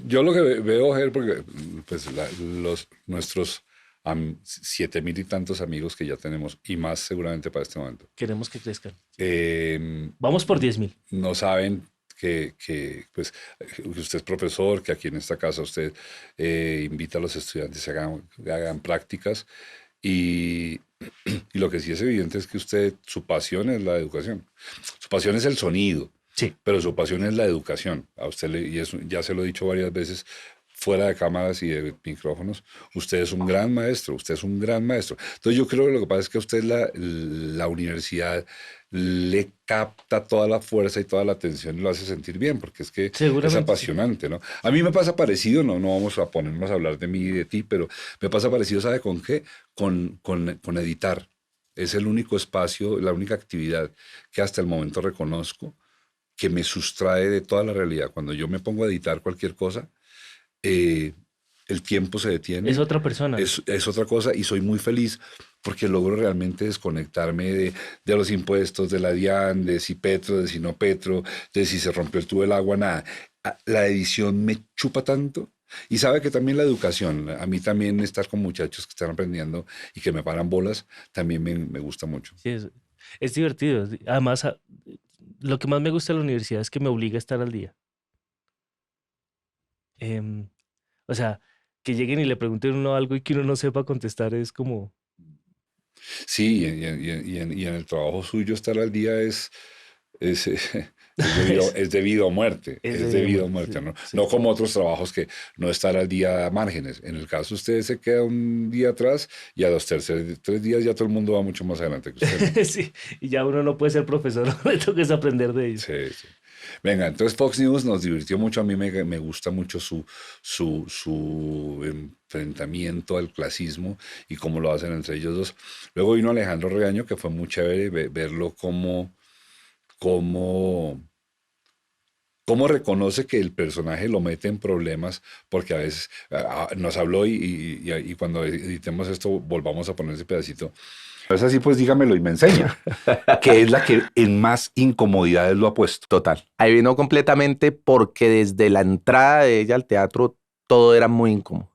Yo lo que veo, Ger, porque pues, nuestros 7.000 y tantos amigos que ya tenemos, y más seguramente para este momento, Queremos que crezcan. eh, Vamos por 10.000. no saben pues, que usted es profesor, que aquí en esta casa usted invita a los estudiantes a que hagan prácticas y, y lo que sí es evidente es que su pasión es la educación. Su pasión es el sonido, Sí. pero su pasión es la educación. A usted, y eso ya se lo he dicho varias veces, fuera de cámaras y de micrófonos, usted es un gran maestro, usted es un gran maestro. Entonces yo creo que lo que pasa es que a usted la universidad le capta toda la fuerza y toda la atención y lo hace sentir bien, porque es que es Seguramente sí. apasionante, ¿no? A mí me pasa parecido, no vamos a ponernos a hablar de mí y de ti, pero me pasa parecido, ¿sabe con qué? Con editar. Es el único espacio, la única actividad que hasta el momento reconozco que me sustrae de toda la realidad. Cuando yo me pongo a editar cualquier cosa, eh, el tiempo se Es detiene, otra persona. es otra cosa y soy muy feliz porque logro realmente desconectarme de los impuestos, de la DIAN, de si Petro, de si no Petro, de si se rompió el tubo del agua, nada. La edición me chupa tanto. Y sabe que también la educación, a mí también estar con muchachos que están aprendiendo y que me paran bolas, también me gusta mucho. Sí, es divertido. Además, lo que más me gusta de la universidad es que me obliga a estar al día. Em, o sea, que lleguen y le pregunten a uno algo y que uno no sepa contestar es como... Sí, y en el trabajo suyo estar al día es, es debido a muerte, Es es debido a debido a muerte, muerte, ¿no? sí, No sí. como otros trabajos que no estar al día a márgenes. En el caso usted se queda un día atrás y a los tres días ya todo el mundo va mucho más adelante que usted, ¿no? Sí, y ya uno no puede ser profesor, le toca es aprender de ellos. Sí, sí. Venga, entonces Fox News nos divirtió mucho. A mí me gusta mucho su enfrentamiento al clasismo y cómo lo hacen entre ellos dos. Luego vino Alejandro Regaño, que fue muy chévere verlo cómo, cómo reconoce que el personaje lo mete en problemas, porque a veces nos habló y cuando editemos esto volvamos a poner ese pedacito. Es así, pues dígamelo y me enseña, que es la que en más incomodidades lo ha puesto. Total. Ahí vino completamente porque desde la entrada de ella al teatro todo era muy incómodo.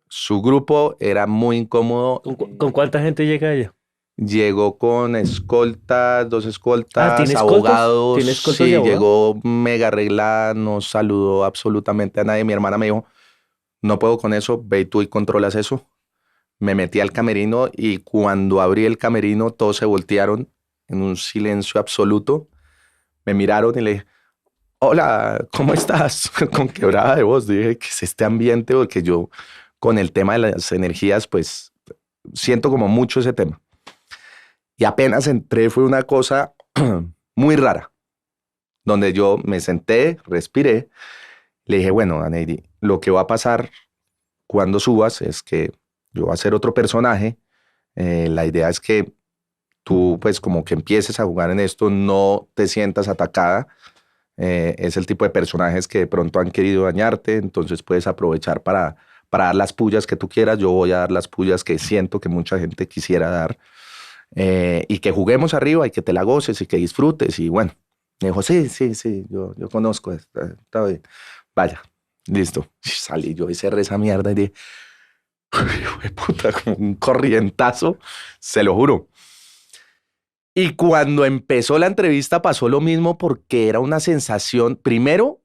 Su grupo era muy incómodo. ¿Con cuánta gente llega ella? Llegó con escoltas, 2 Ah, escoltas, ¿tiene escoltas? abogados. ¿Tiene escoltas y Sí, abogados? llegó mega arreglada, no saludó absolutamente a nadie. Mi hermana me dijo, no puedo con eso, ve tú y controlas eso. Me metí al camerino y cuando abrí el camerino todos se voltearon en un silencio absoluto. Me miraron y le dije, hola, ¿cómo estás? Con quebrada de voz. Dije, ¿qué es este ambiente? Porque yo con el tema de las energías, pues siento como mucho ese tema. Y apenas entré fue una cosa muy rara, donde yo me senté, respiré, le dije, bueno, Daneidi, lo que va a pasar cuando subas es que yo voy a ser otro personaje. La idea es que tú pues como que empieces a jugar en esto, no te sientas atacada. Es el tipo de personajes que de pronto han querido dañarte, entonces puedes aprovechar para dar las pullas que tú quieras. Yo voy a dar las pullas que siento que mucha gente quisiera dar. Y que juguemos arriba y que te la goces y que disfrutes. Y bueno, me dijo, sí, sí, sí, yo conozco, está bien. Vaya, listo. Salí yo y cerré esa mierda y dije, hijo de puta, como un corrientazo, se lo juro. Y cuando empezó la entrevista pasó lo mismo porque era una sensación, primero,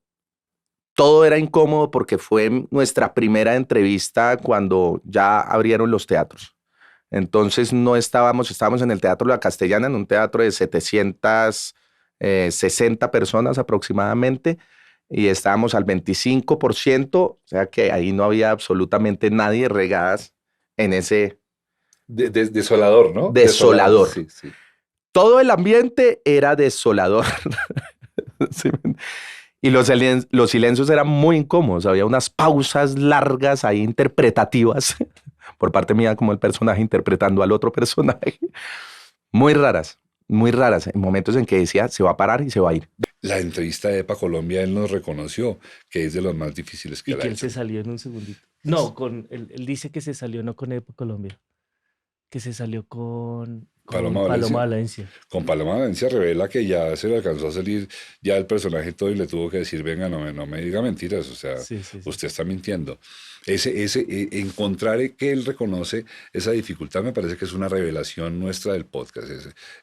todo era incómodo porque fue nuestra primera entrevista cuando ya abrieron los teatros. Entonces no estábamos en el Teatro La Castellana, en un teatro de 760 personas aproximadamente, y estábamos al 25%, o sea que ahí no había absolutamente nadie regadas en ese Desolador, ¿no? desolador. Sí, sí. Todo el ambiente era desolador. Sí. Y los silencios eran muy incómodos, había unas pausas largas ahí interpretativas por parte mía como el personaje interpretando al otro personaje. Muy raras, en momentos en que decía se va a parar y se va a ir. La entrevista de EPA Colombia, él nos reconoció que es de los más difíciles que Y él ha que él hecho. se salió en un segundito. No, él dice que se salió no con Epo Colombia, que se salió Paloma con Paloma Valencia. Valencia. Con Paloma Valencia revela que ya se le alcanzó a salir ya el personaje todo y le tuvo que decir, venga, no me diga mentiras, o sea, Sí, sí, sí. usted está mintiendo. Encontrar que él reconoce esa dificultad me parece que es una revelación nuestra del podcast.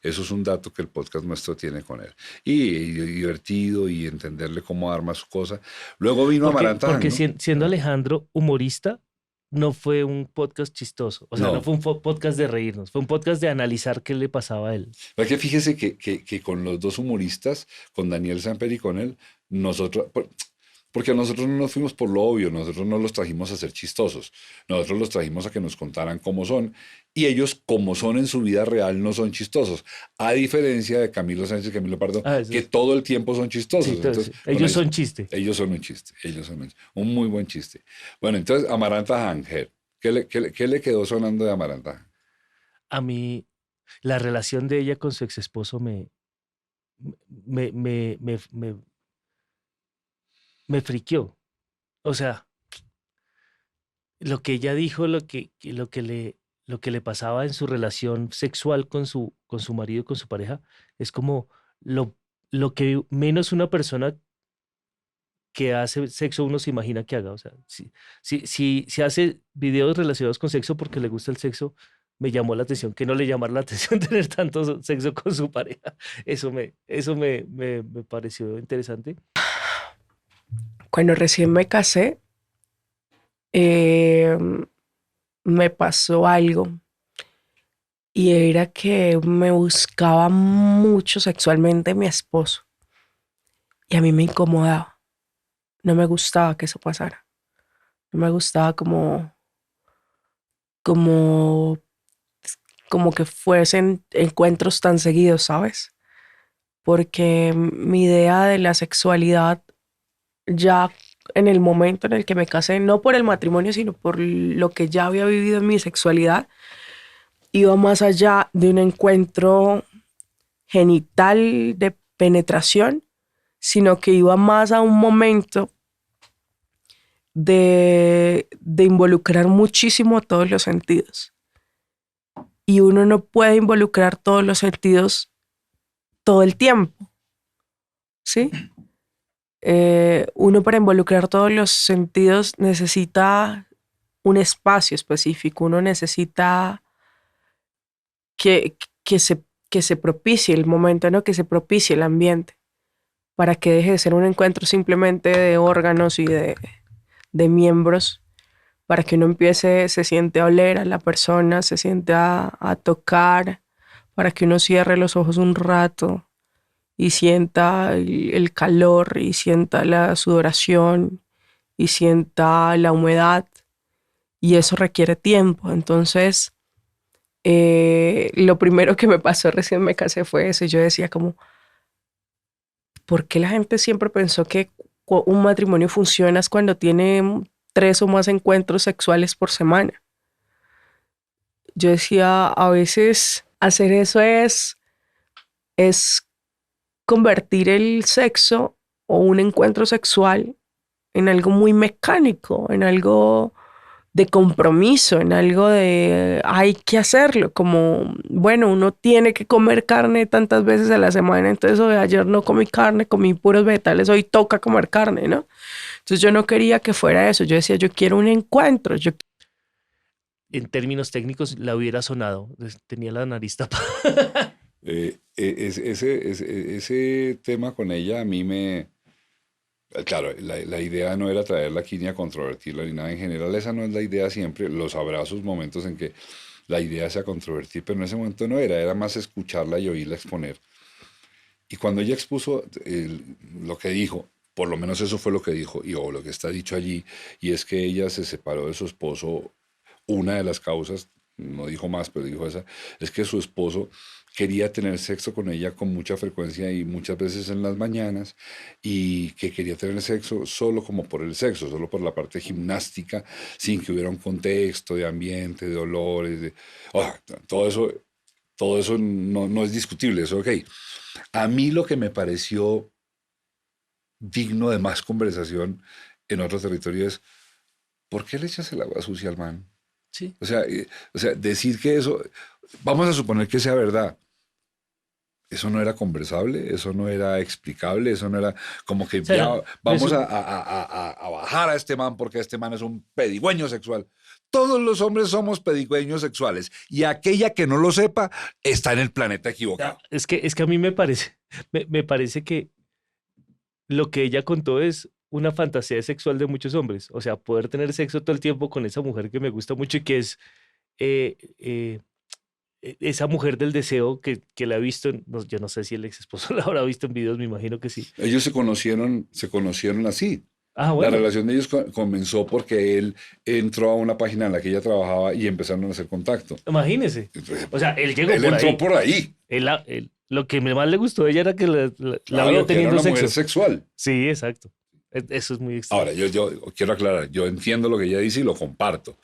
Eso es un dato que el podcast nuestro tiene con él. Y divertido y entenderle cómo arma su cosa. Luego vino Amaranta, Porque ¿no? siendo Alejandro humorista, no fue un podcast chistoso. O sea, no No. fue un podcast de reírnos, fue un podcast de analizar qué le pasaba a él. Es que fíjese que con los dos humoristas, con Daniel Samper y con él, porque nosotros no nos fuimos por lo obvio, nosotros no los trajimos a ser chistosos, nosotros los trajimos a que nos contaran cómo son, y ellos, como son en su vida real, no son chistosos, a diferencia de Camilo Sánchez y Camilo Pardo, Eso que es. todo el tiempo son chistosos. Sí, entonces, con ellos son chiste. Ellos son un chiste, un muy buen chiste. Bueno, entonces, Amaranta Ángel, ¿qué le quedó sonando de Amaranta? A mí, la relación de ella con su ex esposo me, me, me, me, me friqueó. O sea, lo que ella dijo, lo que le pasaba en su relación sexual con su marido, con su pareja, es como lo que menos una persona que hace sexo uno se imagina que haga. O sea, si hace videos relacionados con sexo porque le gusta el sexo, me llamó la atención que no le llamara la atención tener tanto sexo con su pareja. Me pareció interesante. Cuando recién me casé, eh, me pasó algo y era que me buscaba mucho sexualmente mi esposo y a mí me incomodaba. No me gustaba que eso pasara. No me gustaba como, como que fuesen encuentros tan seguidos, ¿sabes? Porque mi idea de la sexualidad ya en el momento en el que me casé, no por el matrimonio, sino por lo que ya había vivido en mi sexualidad, iba más allá de un encuentro genital de penetración, sino que iba más a un momento de involucrar muchísimo todos los sentidos. Y uno no puede involucrar todos los sentidos todo el tiempo, ¿sí? Uno para involucrar todos los sentidos necesita un espacio específico, uno necesita que, que se propicie el momento, ¿no? Que se propicie el ambiente para que deje de ser un encuentro simplemente de órganos y de miembros, para que uno empiece, se siente a oler a la persona, se siente a tocar, para que uno cierre los ojos un rato y sienta el calor y sienta la sudoración y sienta la humedad, y eso requiere tiempo. Entonces, lo primero que me pasó recién me casé fue eso. Y yo decía como, ¿por qué la gente siempre pensó que un matrimonio funciona es cuando tiene 3 o más encuentros sexuales por semana? Yo decía, a veces hacer eso es convertir el sexo o un encuentro sexual en algo muy mecánico, en algo de compromiso, en algo de hay que hacerlo, como, bueno, uno tiene que comer carne tantas veces a la semana, entonces ayer no comí carne, comí puros vegetales, hoy toca comer carne, ¿no? Entonces yo no quería que fuera eso, yo decía, yo quiero un encuentro, yo En términos técnicos, la hubiera sonado. Tenía la nariz tapada. Ese tema con ella a mí me... Claro, la idea no era traerla aquí ni a controvertirla ni nada. En general esa no es la idea siempre. Los habrá sus momentos en que la idea sea controvertir, pero en ese momento no era. Era más escucharla y oírla exponer. Y cuando ella expuso lo que dijo, por lo menos eso fue lo que dijo, o lo que está dicho allí, y es que ella se separó de su esposo. Una de las causas, no dijo más, pero dijo esa, es que su esposo quería tener sexo con ella con mucha frecuencia y muchas veces en las mañanas, y que quería tener sexo solo como por el sexo, solo por la parte gimnástica, sin que hubiera un contexto de ambiente, de olores, todo eso no es discutible, eso ok. A mí lo que me pareció digno de más conversación en otro territorio es, ¿por qué le echas el agua sucia al man? Sí. O sea, decir que eso, vamos a suponer que sea verdad. Eso no era conversable, eso no era explicable, eso no era como que O sea, ya vamos eso- a bajar a este man porque este man es un pedigüeño sexual. Todos los hombres somos pedigüeños sexuales y aquella que no lo sepa está en el planeta equivocado. es que a mí me parece que lo que ella contó es una fantasía sexual de muchos hombres. O sea, poder tener sexo todo el tiempo con esa mujer que me gusta mucho y que es eh, eh, esa mujer del deseo que la ha visto, yo no sé si el ex esposo la habrá visto en videos, me imagino que sí. Ellos se conocieron así. Ah, La bueno, relación de ellos comenzó porque él entró a una página en la que ella trabajaba y empezaron a hacer contacto. imagínese. O sea, él llegó Él por entró ahí. por ahí. Lo que más le gustó de ella era que la Claro, vio que era teniendo una sexo. mujer sexual. Sí, exacto. Eso es muy extraño. Ahora, yo quiero aclarar, yo entiendo lo que ella dice y lo comparto.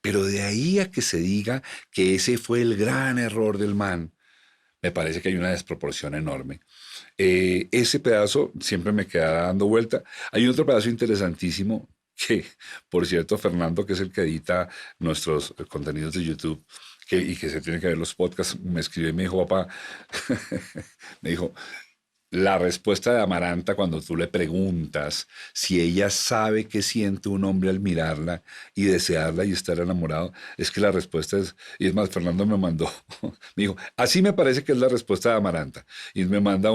Pero de ahí a que se diga que ese fue el gran error del man, me parece que hay una desproporción enorme. Ese pedazo siempre me queda dando vuelta. Hay otro pedazo interesantísimo que, por cierto, Fernando, que es el que edita nuestros contenidos de YouTube y que se tiene que ver los podcasts, me escribió y me dijo, papá, me dijo, la respuesta de Amaranta cuando tú le preguntas si ella sabe qué siente un hombre al mirarla y desearla y estar enamorado, es que la respuesta es, y es más, Fernando me mandó, me dijo, así me parece que es la respuesta de Amaranta, y me manda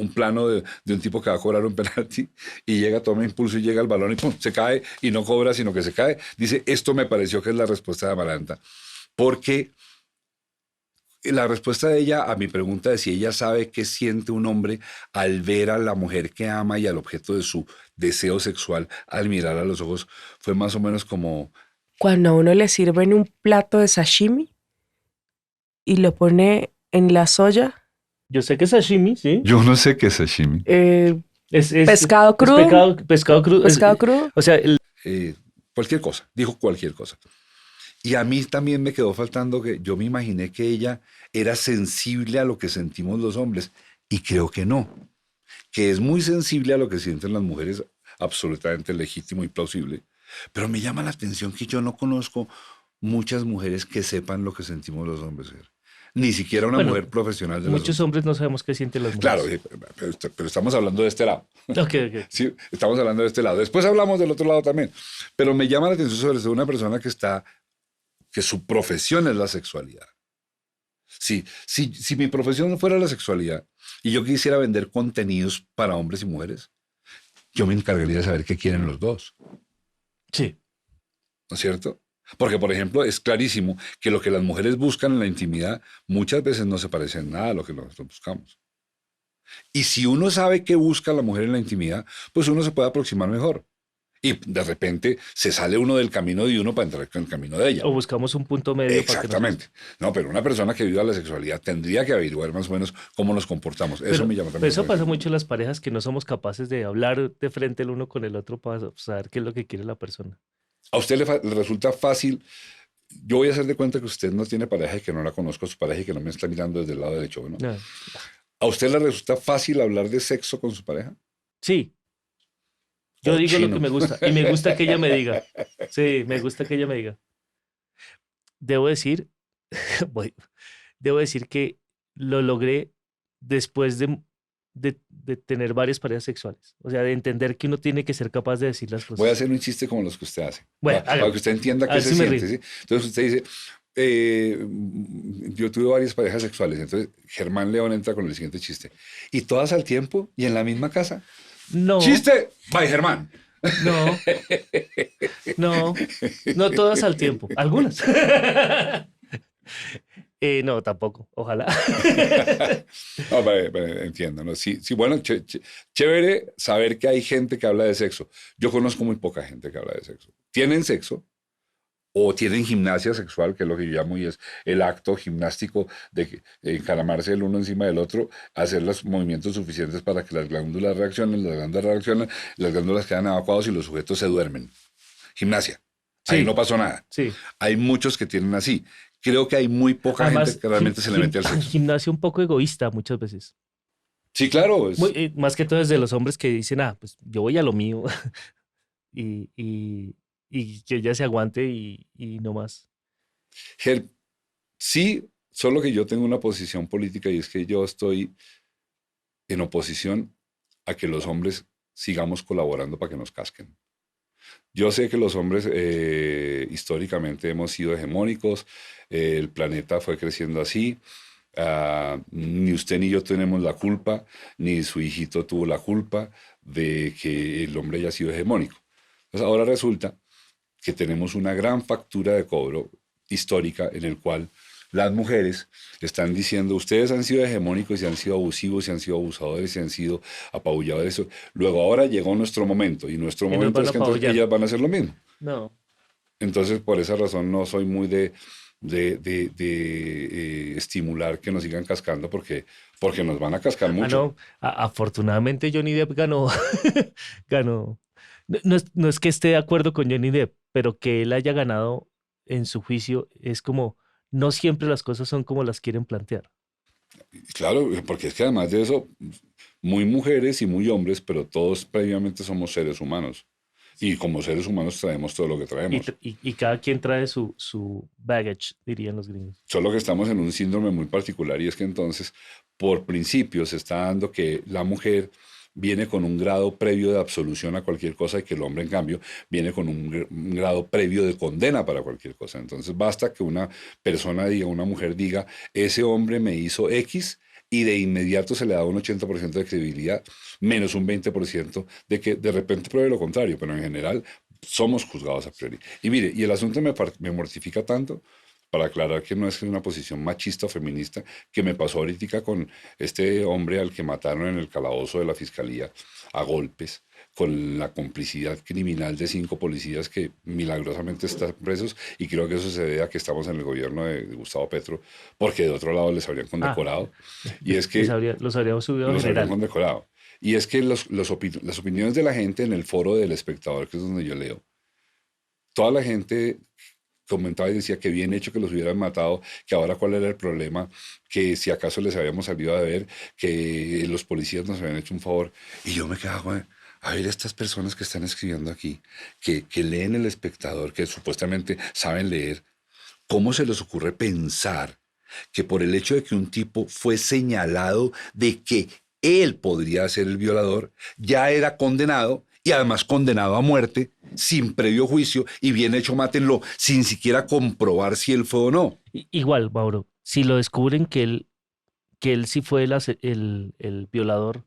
un plano de un tipo que va a cobrar un penalti y llega, toma impulso y llega al balón y ¡pum!, se cae y no cobra, sino que se cae. Dice, esto me pareció que es la respuesta de Amaranta. Porque la respuesta de ella a mi pregunta de si ella sabe qué siente un hombre al ver a la mujer que ama y al objeto de su deseo sexual al mirar a los ojos fue más o menos como... Cuando a uno le sirven un plato de sashimi y lo pone en la soya, Yo sé que es sashimi, ¿sí? Yo no sé qué es sashimi. Es pescado crudo. Pescado crudo. Pescado crudo. O sea, Cualquier cosa, dijo cualquier cosa. Y a mí también me quedó faltando que yo me imaginé que ella era sensible a lo que sentimos los hombres y creo que no, que es muy sensible a lo que sienten las mujeres, absolutamente legítimo y plausible, pero me llama la atención que yo no conozco muchas mujeres que sepan lo que sentimos los hombres, ni siquiera una Bueno, mujer profesional de muchos hombres no sabemos qué sienten las Claro, mujeres. pero estamos hablando de este lado. Ok. Sí, estamos hablando de este lado. Después hablamos del otro lado también. Pero me llama la atención sobre todo una persona que su profesión es la sexualidad. Si mi profesión fuera la sexualidad y yo quisiera vender contenidos para hombres y mujeres, yo me encargaría de saber qué quieren los dos. Sí. ¿No es cierto? Porque, por ejemplo, es clarísimo que lo que las mujeres buscan en la intimidad muchas veces no se parece en nada a lo que nosotros buscamos. Y si uno sabe qué busca la mujer en la intimidad, pues uno se puede aproximar mejor. Y de repente se sale uno del camino de uno para entrar en el camino de ella. O buscamos un punto medio. Exactamente. No, pero una persona que viva la sexualidad tendría que averiguar más o menos cómo nos comportamos. Eso me llama también. Pero eso pasa mucho en las parejas, que no somos capaces de hablar de frente el uno con el otro para saber qué es lo que quiere la persona. ¿A usted le resulta fácil? Yo voy a hacer de cuenta que usted no tiene pareja y que no la conozco a su pareja y que no me está mirando desde el lado derecho, ¿no? No. ¿A usted le resulta fácil hablar de sexo con su pareja? Sí. Yo digo Cochino. lo que me gusta y me gusta que ella me diga. Sí, me gusta que ella me diga. Debo decir, debo decir que lo logré después de tener varias parejas sexuales. O sea, de entender que uno tiene que ser capaz de decir las cosas. Voy a hacer un chiste como los que usted hace. Bueno, para que usted entienda a qué ver se si me siente. río. ¿Sí? Entonces usted dice, yo tuve varias parejas sexuales. Entonces Germán León entra con el siguiente chiste. ¿Y todas al tiempo y en la misma casa? No, ¡Chiste! ¡Bye, Germán! no todas al tiempo. Algunas. No, tampoco. Ojalá. No, entiendo, ¿no? Sí, bueno, chévere saber que hay gente que habla de sexo. Yo conozco muy poca gente que habla de sexo. ¿Tienen sexo? O tienen gimnasia sexual, que es lo que yo llamo, y es el acto gimnástico de encaramarse el uno encima del otro, hacer los movimientos suficientes para que las glándulas reaccionen, las glándulas quedan evacuadas y los sujetos se duermen. Gimnasia. Sí. Ahí no pasó nada. Sí. Hay muchos que tienen así. Creo que hay muy poca gente que realmente se le mete al sexo. Gimnasio un poco egoísta muchas veces. Sí, claro. Más que todo desde los hombres que dicen, pues yo voy a lo mío. y que ella se aguante y no más. Sí, solo que yo tengo una posición política y es que yo estoy en oposición a que los hombres sigamos colaborando para que nos casquen. Yo sé que los hombres históricamente hemos sido hegemónicos, el planeta fue creciendo así, ni usted ni yo tenemos la culpa, ni su hijito tuvo la culpa de que el hombre haya sido hegemónico. Entonces ahora resulta que tenemos una gran factura de cobro histórica en el cual las mujeres están diciendo, ustedes han sido hegemónicos y han sido abusivos y han sido abusadores y han sido apabulladores. Luego ahora llegó nuestro momento y nuestro Y nos momento van es a que entonces apabullar. ellas van a hacer lo mismo. No. Entonces por esa razón no soy muy de estimular que nos sigan cascando porque nos van a cascar mucho. No. Afortunadamente Johnny Depp ganó. ganó. No es que esté de acuerdo con Johnny Depp, pero que él haya ganado en su juicio es como, no siempre las cosas son como las quieren plantear. Claro, porque es que además de eso, muy mujeres y muy hombres, pero todos previamente somos seres humanos. Y como seres humanos traemos todo lo que traemos. Y cada quien trae su baggage, dirían los gringos. Solo que estamos en un síndrome muy particular y es que entonces, por principio, se está dando que la mujer viene con un grado previo de absolución a cualquier cosa y que el hombre, en cambio, viene con un grado previo de condena para cualquier cosa. Entonces basta que una persona diga, una mujer diga, ese hombre me hizo X, y de inmediato se le da un 80% de credibilidad, menos un 20% de que de repente pruebe lo contrario, pero en general somos juzgados a priori. Y mire, y el asunto me mortifica tanto, para aclarar que no es una posición machista o feminista, que me pasó ahorita con este hombre al que mataron en el calabozo de la fiscalía a golpes, con la complicidad criminal de 5 policías que milagrosamente están presos, y creo que eso se debe a que estamos en el gobierno de Gustavo Petro, porque de otro lado les habrían condecorado. Y es que Los habríamos subido a los habrían general. condecorado. Y es que las opiniones de la gente en el foro del espectador, que es donde yo leo, toda la gente comentaba y decía que bien hecho que los hubieran matado, que ahora cuál era el problema, que si acaso les habíamos salido a ver, que los policías nos habían hecho un favor. Y yo me quedaba, a ver, estas personas que están escribiendo aquí, que leen El Espectador, que supuestamente saben leer, ¿cómo se les ocurre pensar que por el hecho de que un tipo fue señalado de que él podría ser el violador, ya era condenado, y además condenado a muerte, sin previo juicio, y bien hecho, mátenlo, sin siquiera comprobar si él fue o no? Igual, Mauro, si lo descubren que él sí fue el violador,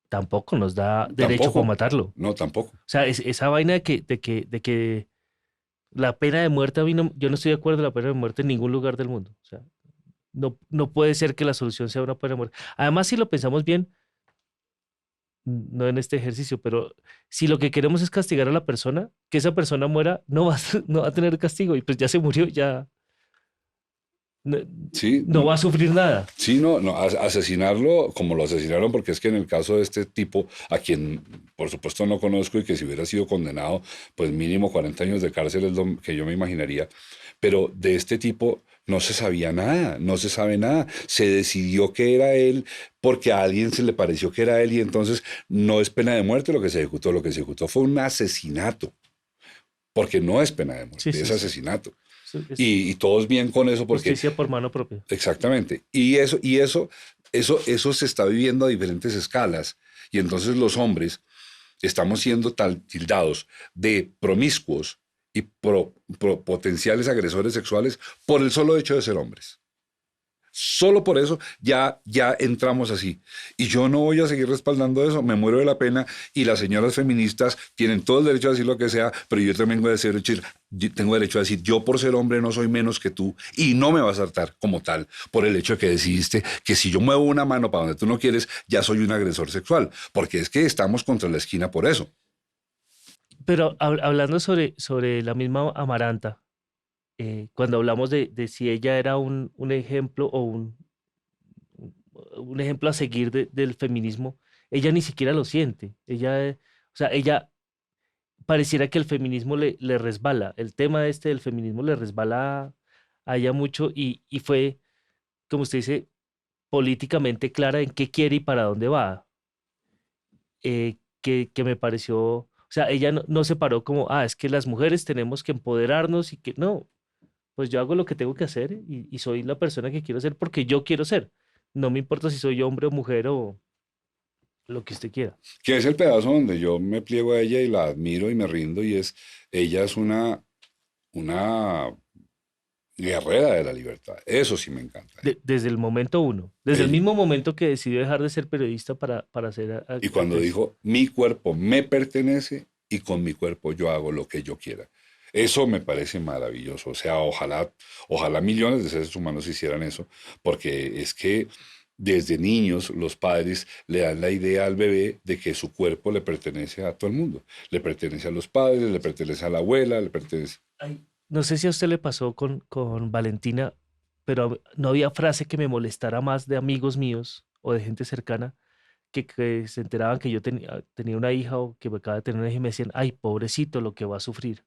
tampoco nos da derecho Tampoco. para matarlo. No, tampoco. O sea, esa vaina de que la pena de muerte, a mí yo no estoy de acuerdo en la pena de muerte en ningún lugar del mundo. O sea, no puede ser que la solución sea una pena de muerte. Además, si lo pensamos bien, no en este ejercicio, pero si lo que queremos es castigar a la persona, que esa persona muera, no va a tener castigo, y pues ya se murió, ya no, Sí, no va a sufrir nada. sí, no, asesinarlo como lo asesinaron, porque es que en el caso de este tipo, a quien por supuesto no conozco y que si hubiera sido condenado, pues mínimo 40 años de cárcel es lo que yo me imaginaría, pero de este tipo no se sabía nada, no se sabe nada. Se decidió que era él porque a alguien se le pareció que era él, y entonces no es pena de muerte lo que se ejecutó, lo que se ejecutó fue un asesinato, porque no es pena de muerte, Sí, es sí. asesinato. Es Y todos bien con eso porque justicia por mano propia. exactamente. Eso se está viviendo a diferentes escalas. Y entonces los hombres estamos siendo tildados de promiscuos y potenciales agresores sexuales por el solo hecho de ser hombres. Solo por eso ya entramos así. Y yo no voy a seguir respaldando eso, me muero de la pena, y las señoras feministas tienen todo el derecho a decir lo que sea, pero yo también tengo derecho a decir, yo por ser hombre no soy menos que tú, y no me vas a tratar como tal por el hecho de que decidiste que si yo muevo una mano para donde tú no quieres, ya soy un agresor sexual, porque es que estamos contra la esquina por eso. Pero hablando sobre la misma Amaranta, cuando hablamos de si ella era un ejemplo o un ejemplo a seguir del feminismo, ella ni siquiera lo siente. O sea, ella pareciera que el feminismo le resbala. El tema este del feminismo le resbala a ella mucho, y fue, como usted dice, políticamente clara en qué quiere y para dónde va. Que me pareció, o sea, ella no se paró como, es que las mujeres tenemos que empoderarnos, y que no, pues yo hago lo que tengo que hacer, y soy la persona que quiero ser porque yo quiero ser. No me importa si soy hombre o mujer o lo que usted quiera. Que es el pedazo donde yo me pliego a ella y la admiro y me rindo, y ella es una guerrera de la libertad. Eso sí me encanta. Desde el momento uno, desde el Ella. mismo momento que decidió dejar de ser periodista para ser Y cuando actriz. dijo, mi cuerpo me pertenece y con mi cuerpo yo hago lo que yo quiera. Eso me parece maravilloso. O sea, ojalá millones de seres humanos hicieran eso, porque es que desde niños los padres le dan la idea al bebé de que su cuerpo le pertenece a todo el mundo. Le pertenece a los padres, le pertenece a la abuela, le pertenece... No sé si a usted le pasó con Valentina, pero no había frase que me molestara más de amigos míos o de gente cercana que se enteraban que yo tenía una hija, o que me acaba de tener una hija, y me decían, ay, pobrecito, lo que va a sufrir.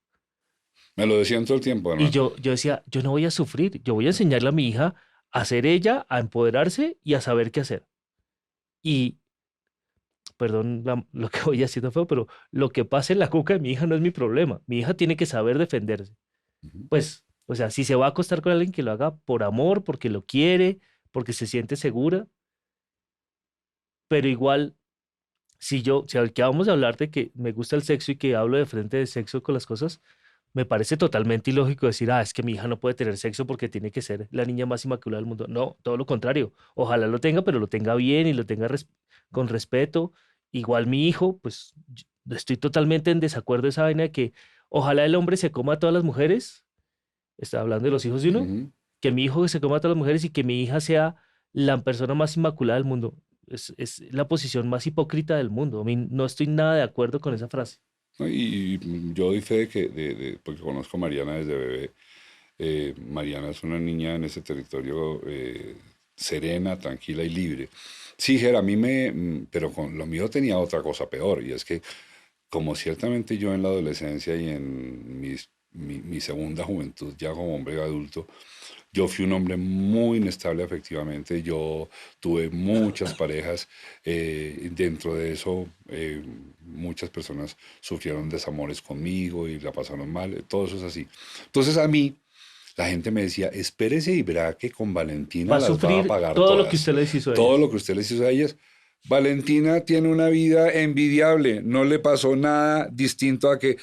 Me lo decían todo el tiempo, Y hermano. yo decía, yo no voy a sufrir, yo voy a enseñarle a mi hija a ser ella, a empoderarse y a saber qué hacer. Y, perdón lo que voy haciendo feo, pero lo que pase en la cuca de mi hija no es mi problema. Mi hija tiene que saber defenderse. Ujú. Pues, o sea, si se va a acostar con alguien, que lo haga por amor, porque lo quiere, porque se siente segura, pero igual, si al que vamos a hablar de que me gusta el sexo y que hablo de frente de sexo con las cosas, me parece totalmente ilógico decir, es que mi hija no puede tener sexo porque tiene que ser la niña más inmaculada del mundo. No, todo lo contrario. Ojalá lo tenga, pero lo tenga bien y lo tenga con respeto. Igual mi hijo, pues estoy totalmente en desacuerdo de esa vaina de que ojalá el hombre se coma a todas las mujeres. Está hablando de los hijos de uno. Ujú. Que mi hijo se coma a todas las mujeres y que mi hija sea la persona más inmaculada del mundo. Es la posición más hipócrita del mundo. A mí no estoy nada de acuerdo con esa frase. ¿No? Y yo doy fe de que, porque conozco a Mariana desde bebé, Mariana es una niña en ese territorio serena, tranquila y libre. Sí, Ger, pero con lo mío tenía otra cosa peor, y es que como ciertamente yo en la adolescencia y en mi segunda juventud, ya como hombre adulto, yo fui un hombre muy inestable afectivamente. Yo tuve muchas parejas. Dentro de eso, muchas personas sufrieron desamores conmigo y la pasaron mal. Todo eso es así. Entonces a mí, la gente me decía, espérese y verá que con Valentina Va a las va a sufrir pagar todo lo que todas. usted les hizo a Todo ellas. lo que usted les hizo a ellas. Valentina tiene una vida envidiable, no le pasó nada distinto a que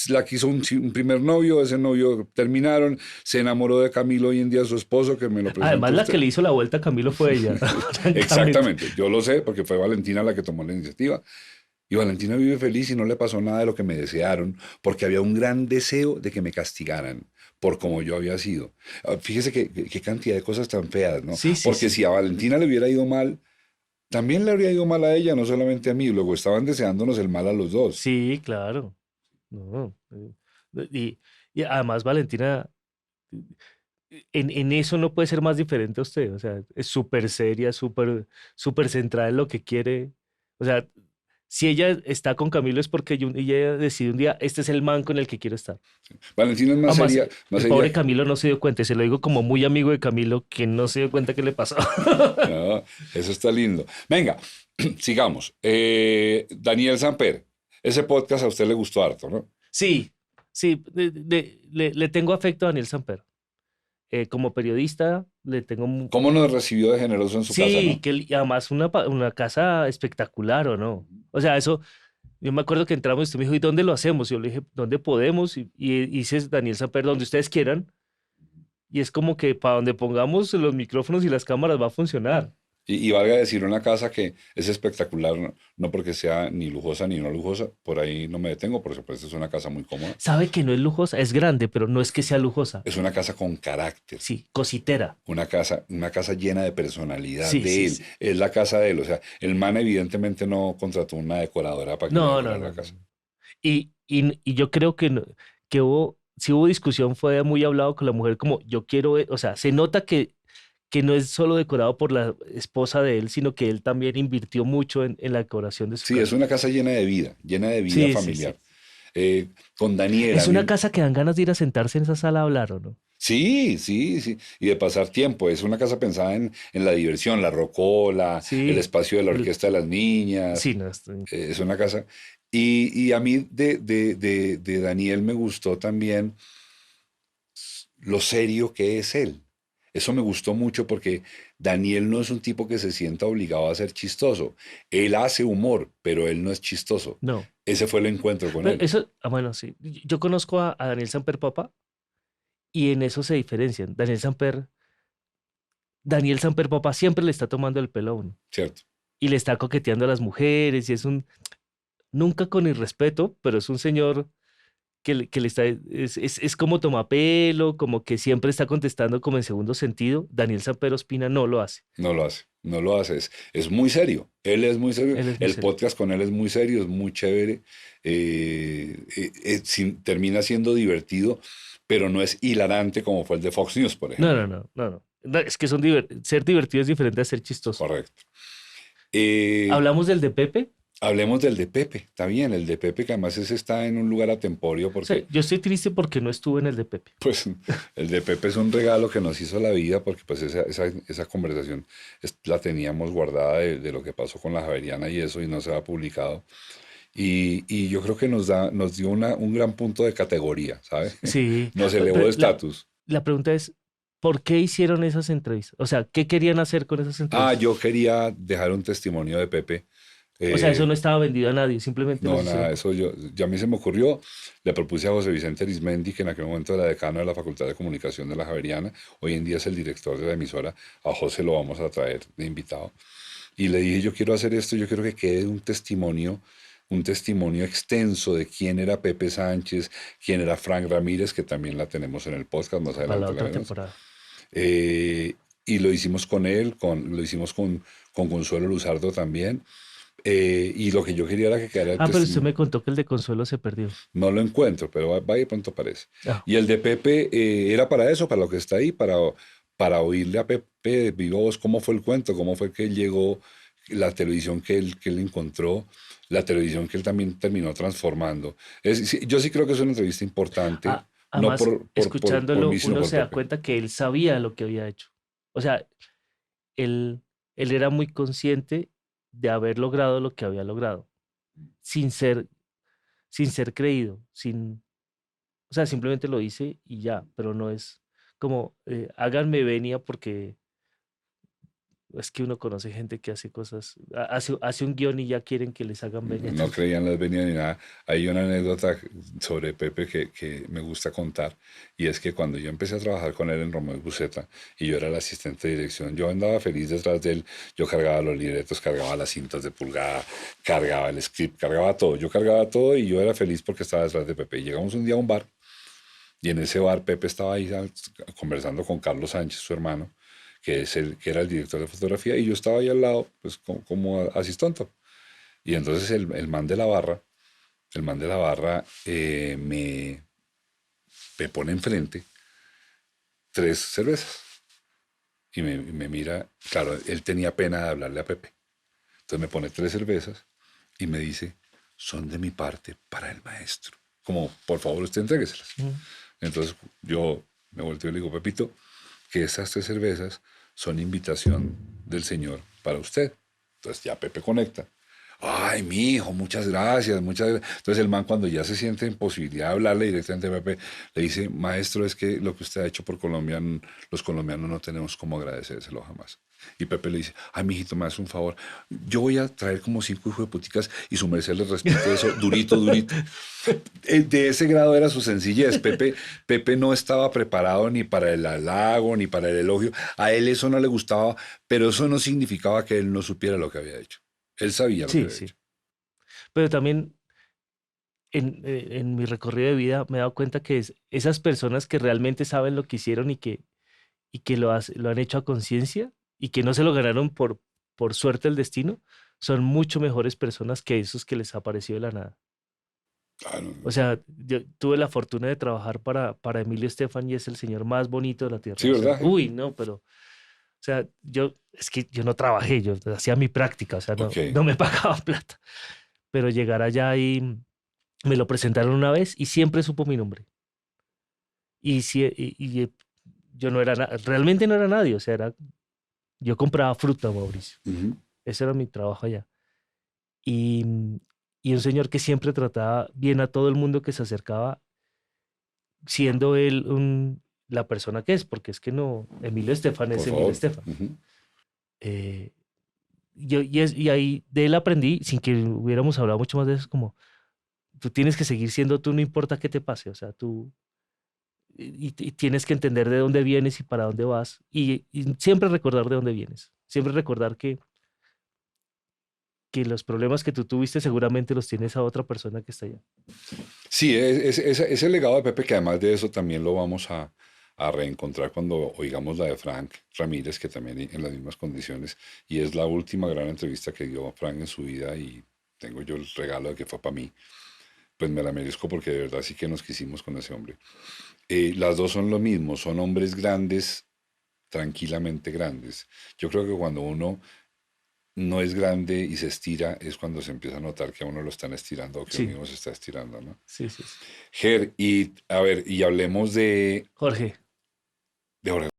la quiso un primer novio, ese novio terminaron, se enamoró de Camilo, hoy en día su esposo, que me lo presentó Además, la usted. que le hizo la vuelta a Camilo fue ella. Francamente. Exactamente, yo lo sé porque fue Valentina la que tomó la iniciativa. Y Valentina vive feliz y no le pasó nada de lo que me desearon, porque había un gran deseo de que me castigaran por como yo había sido. Fíjese qué cantidad de cosas tan feas, ¿no? Sí, sí, Porque sí. si a Valentina le hubiera ido mal, también le habría ido mal a ella, no solamente a mí. Luego estaban deseándonos el mal a los dos. Sí, claro. No. Y además, Valentina, en eso no puede ser más diferente a usted. O sea, es súper seria, súper centrada en lo que quiere. O sea, si ella está con Camilo es porque ella decide un día, este es el man con el que quiero estar. Valentina es más Además, seria, más el pobre seria. Camilo no se dio cuenta. Y se lo digo como muy amigo de Camilo, que no se dio cuenta qué le pasó. No, eso está lindo. Venga, sigamos. Daniel Samper, ese podcast a usted le gustó harto, ¿no? Sí, le tengo afecto a Daniel Samper. Como periodista, le tengo... ¿Cómo nos recibió de generoso en su casa, Sí, no? y además una casa espectacular, ¿o no? O sea, eso, yo me acuerdo que entramos y usted me dijo, ¿y dónde lo hacemos? Y yo le dije, ¿dónde podemos? Y dices, Daniel Samper, donde ustedes quieran. Y es como que para donde pongamos los micrófonos y las cámaras va a funcionar. Y valga decir, una casa que es espectacular, no porque sea ni lujosa ni no lujosa, por ahí no me detengo, por supuesto es una casa muy cómoda. Sabe que no es lujosa, es grande, pero no es que sea lujosa. Es una casa con carácter, Sí, cositera. una casa llena de personalidad Sí, de sí, él. sí. Es la casa de él, o sea, el man evidentemente no contrató una decoradora para que le No, decorara no, la no. casa. Y yo creo que, si hubo discusión, fue muy hablado con la mujer, como yo quiero, o sea, se nota que no es solo decorado por la esposa de él, sino que él también invirtió mucho en la decoración de su Sí, casa. es una casa llena de vida Sí, sí, familiar. sí. Con Daniel. Es una casa que dan ganas de ir a sentarse en esa sala a hablar, ¿o no? Sí, sí, sí. Y de pasar tiempo. Es una casa pensada en la diversión, la rocola, Sí. el espacio de la orquesta de las niñas. Sí, no, Es una casa. Y a mí de Daniel me gustó también lo serio que es él. Eso me gustó mucho porque Daniel no es un tipo que se sienta obligado a ser chistoso. Él hace humor, pero él no es chistoso. no. Ese fue el encuentro con Pero él. eso, bueno, sí. Yo conozco a Daniel Samper papá y en eso se diferencian. Daniel Samper papá siempre le está tomando el pelo a uno ¿Cierto? y le está coqueteando a las mujeres y nunca con irrespeto, pero es un señor que le está, es como tomapelo, como que siempre está contestando como en segundo sentido. Daniel Samper Ospina no lo hace. No lo hace, no lo hace. Es muy serio. Él es muy serio. Él es muy El serio. podcast con él es muy serio, es muy chévere. Termina siendo divertido, pero no es hilarante como fue el de Fox News, por ejemplo. No. Es que ser divertido es diferente a ser chistoso. Correcto. Eh, Hablamos del de Pepe. Hablemos del de Pepe, está bien, el de Pepe, que además ese está en un lugar atemporio, O sea, porque yo estoy triste porque no estuve en el de Pepe. pues el de Pepe es un regalo que nos hizo la vida, porque pues esa conversación la teníamos guardada de lo que pasó con la Javeriana y eso, y no se ha publicado. Y yo creo que nos dio un gran punto de categoría, ¿sabes? Sí. Nos elevó Pero de estatus. La pregunta es, ¿por qué hicieron esas entrevistas? O sea, ¿qué querían hacer con esas entrevistas? Yo quería dejar un testimonio de Pepe O sea, eso Eh, no estaba vendido a nadie, simplemente no, los nada, hicieron. eso ya a mí se me ocurrió. Le propuse a José Vicente Arizmendi, que en aquel momento era decano de la Facultad de Comunicación de la Javeriana, hoy en día es el director de la emisora. A José lo vamos a traer de invitado. Y le dije, yo quiero hacer esto, yo quiero que quede un testimonio extenso de quién era Pepe Sánchez, quién era Frank Ramírez, que también la tenemos en el podcast, más Para la adelante la otra veremos. temporada. Y lo hicimos con él, lo hicimos con Consuelo Luzardo también. Y lo que yo quería era que quedara el Ah, pero usted testimonio. me contó que el de Consuelo se perdió. No lo encuentro, pero va y de pronto aparece. Ah, Y el de Pepe era para eso, para lo que está ahí, para oírle a Pepe de viva voz cómo fue el cuento, cómo fue que él llegó, la televisión que él encontró, la televisión que él también terminó transformando. Sí, yo sí creo que es una entrevista importante, no además, por escuchándolo, mí, sino uno por se da Pepe. cuenta que él sabía lo que había hecho. O sea, él, él era muy consciente de haber logrado lo que había logrado, sin ser, sin ser creído, o sea, simplemente lo hice y ya, pero no es como, háganme venia porque es que uno conoce gente que hace cosas, hace un guión y ya quieren que les hagan venia. No creían las venidas ni nada. Hay una anécdota sobre Pepe que me gusta contar, y es que cuando yo empecé a trabajar con él en Romeo y Buceta y yo era el asistente de dirección, yo andaba feliz detrás de él. Yo cargaba los libretos, cargaba las cintas de pulgada, cargaba el script, cargaba todo. Yo cargaba todo y yo era feliz porque estaba detrás de Pepe. Y llegamos un día a un bar, y en ese bar Pepe estaba ahí conversando con Carlos Sánchez, su hermano, que era el director de fotografía, y yo estaba ahí al lado, pues como asistente. Y entonces el man de la barra, me pone enfrente 3 cervezas y me mira. Claro, él tenía pena de hablarle a Pepe. Entonces me pone 3 cervezas y me dice, son de mi parte para el maestro. Como, por favor, usted entrégueselas. Mm. Entonces yo me volteo y le digo, Pepito, que estas 3 cervezas son invitación del Señor para usted. Entonces ya Pepe conecta. Ay, mi hijo, muchas gracias, muchas gracias. Entonces el man, cuando ya se siente en posibilidad de hablarle directamente a Pepe, le dice, maestro, es que lo que usted ha hecho por Colombia, los colombianos no tenemos cómo agradecérselo jamás. Y Pepe le dice, ay, mijito, me hace un favor. Yo voy a traer como 5 hijos de puticas y su merced les respete eso, durito, durito. De ese grado era su sencillez. Pepe no estaba preparado ni para el halago, ni para el elogio. A él eso no le gustaba, pero eso no significaba que él no supiera lo que había hecho. Él sabía lo que Sí, había sí. hecho. Pero también en mi recorrido de vida me he dado cuenta que esas personas que realmente saben lo que hicieron y que lo han hecho a conciencia y que no se lo ganaron por suerte el destino, son mucho mejores personas que esos que les apareció de la nada. Claro. O sea, yo tuve la fortuna de trabajar para Emilio Estefan y es el señor más bonito de la tierra. Sí, O sea, ¿verdad? uy, no, pero, o sea, es que yo no trabajé, yo hacía mi práctica, o sea, Ok. no me pagaban plata. Pero llegar allá y me lo presentaron una vez y siempre supo mi nombre. Y yo no era, realmente no era nadie, o sea, yo compraba fruta, Mauricio. Ujú. Ese era mi trabajo allá. Y, y un señor que siempre trataba bien a todo el mundo que se acercaba, siendo él la persona que es, porque es que no, Emilio Estefan Por es Emilio favor. Estefan. Ujú. Eh, y ahí de él aprendí, sin que hubiéramos hablado mucho más de eso, como tú tienes que seguir siendo tú, no importa qué te pase, o sea, y tienes que entender de dónde vienes y para dónde vas, y siempre recordar de dónde vienes, siempre recordar que los problemas que tú tuviste seguramente los tienes a otra persona que está allá. Sí, ese legado de Pepe, que además de eso también lo vamos a reencontrar cuando oigamos la de Frank Ramírez, que también en las mismas condiciones, y es la última gran entrevista que dio Frank en su vida, y tengo yo el regalo de que fue para mí. Pues me la merezco porque de verdad sí que nos quisimos con ese hombre. Las dos son lo mismo, son hombres grandes, tranquilamente grandes. Yo creo que cuando uno no es grande y se estira, es cuando se empieza a notar que a uno lo están estirando o que uno Sí, mismo se está estirando, ¿no? sí, sí, sí. Ger, y a ver, y hablemos de Jorge, Jorge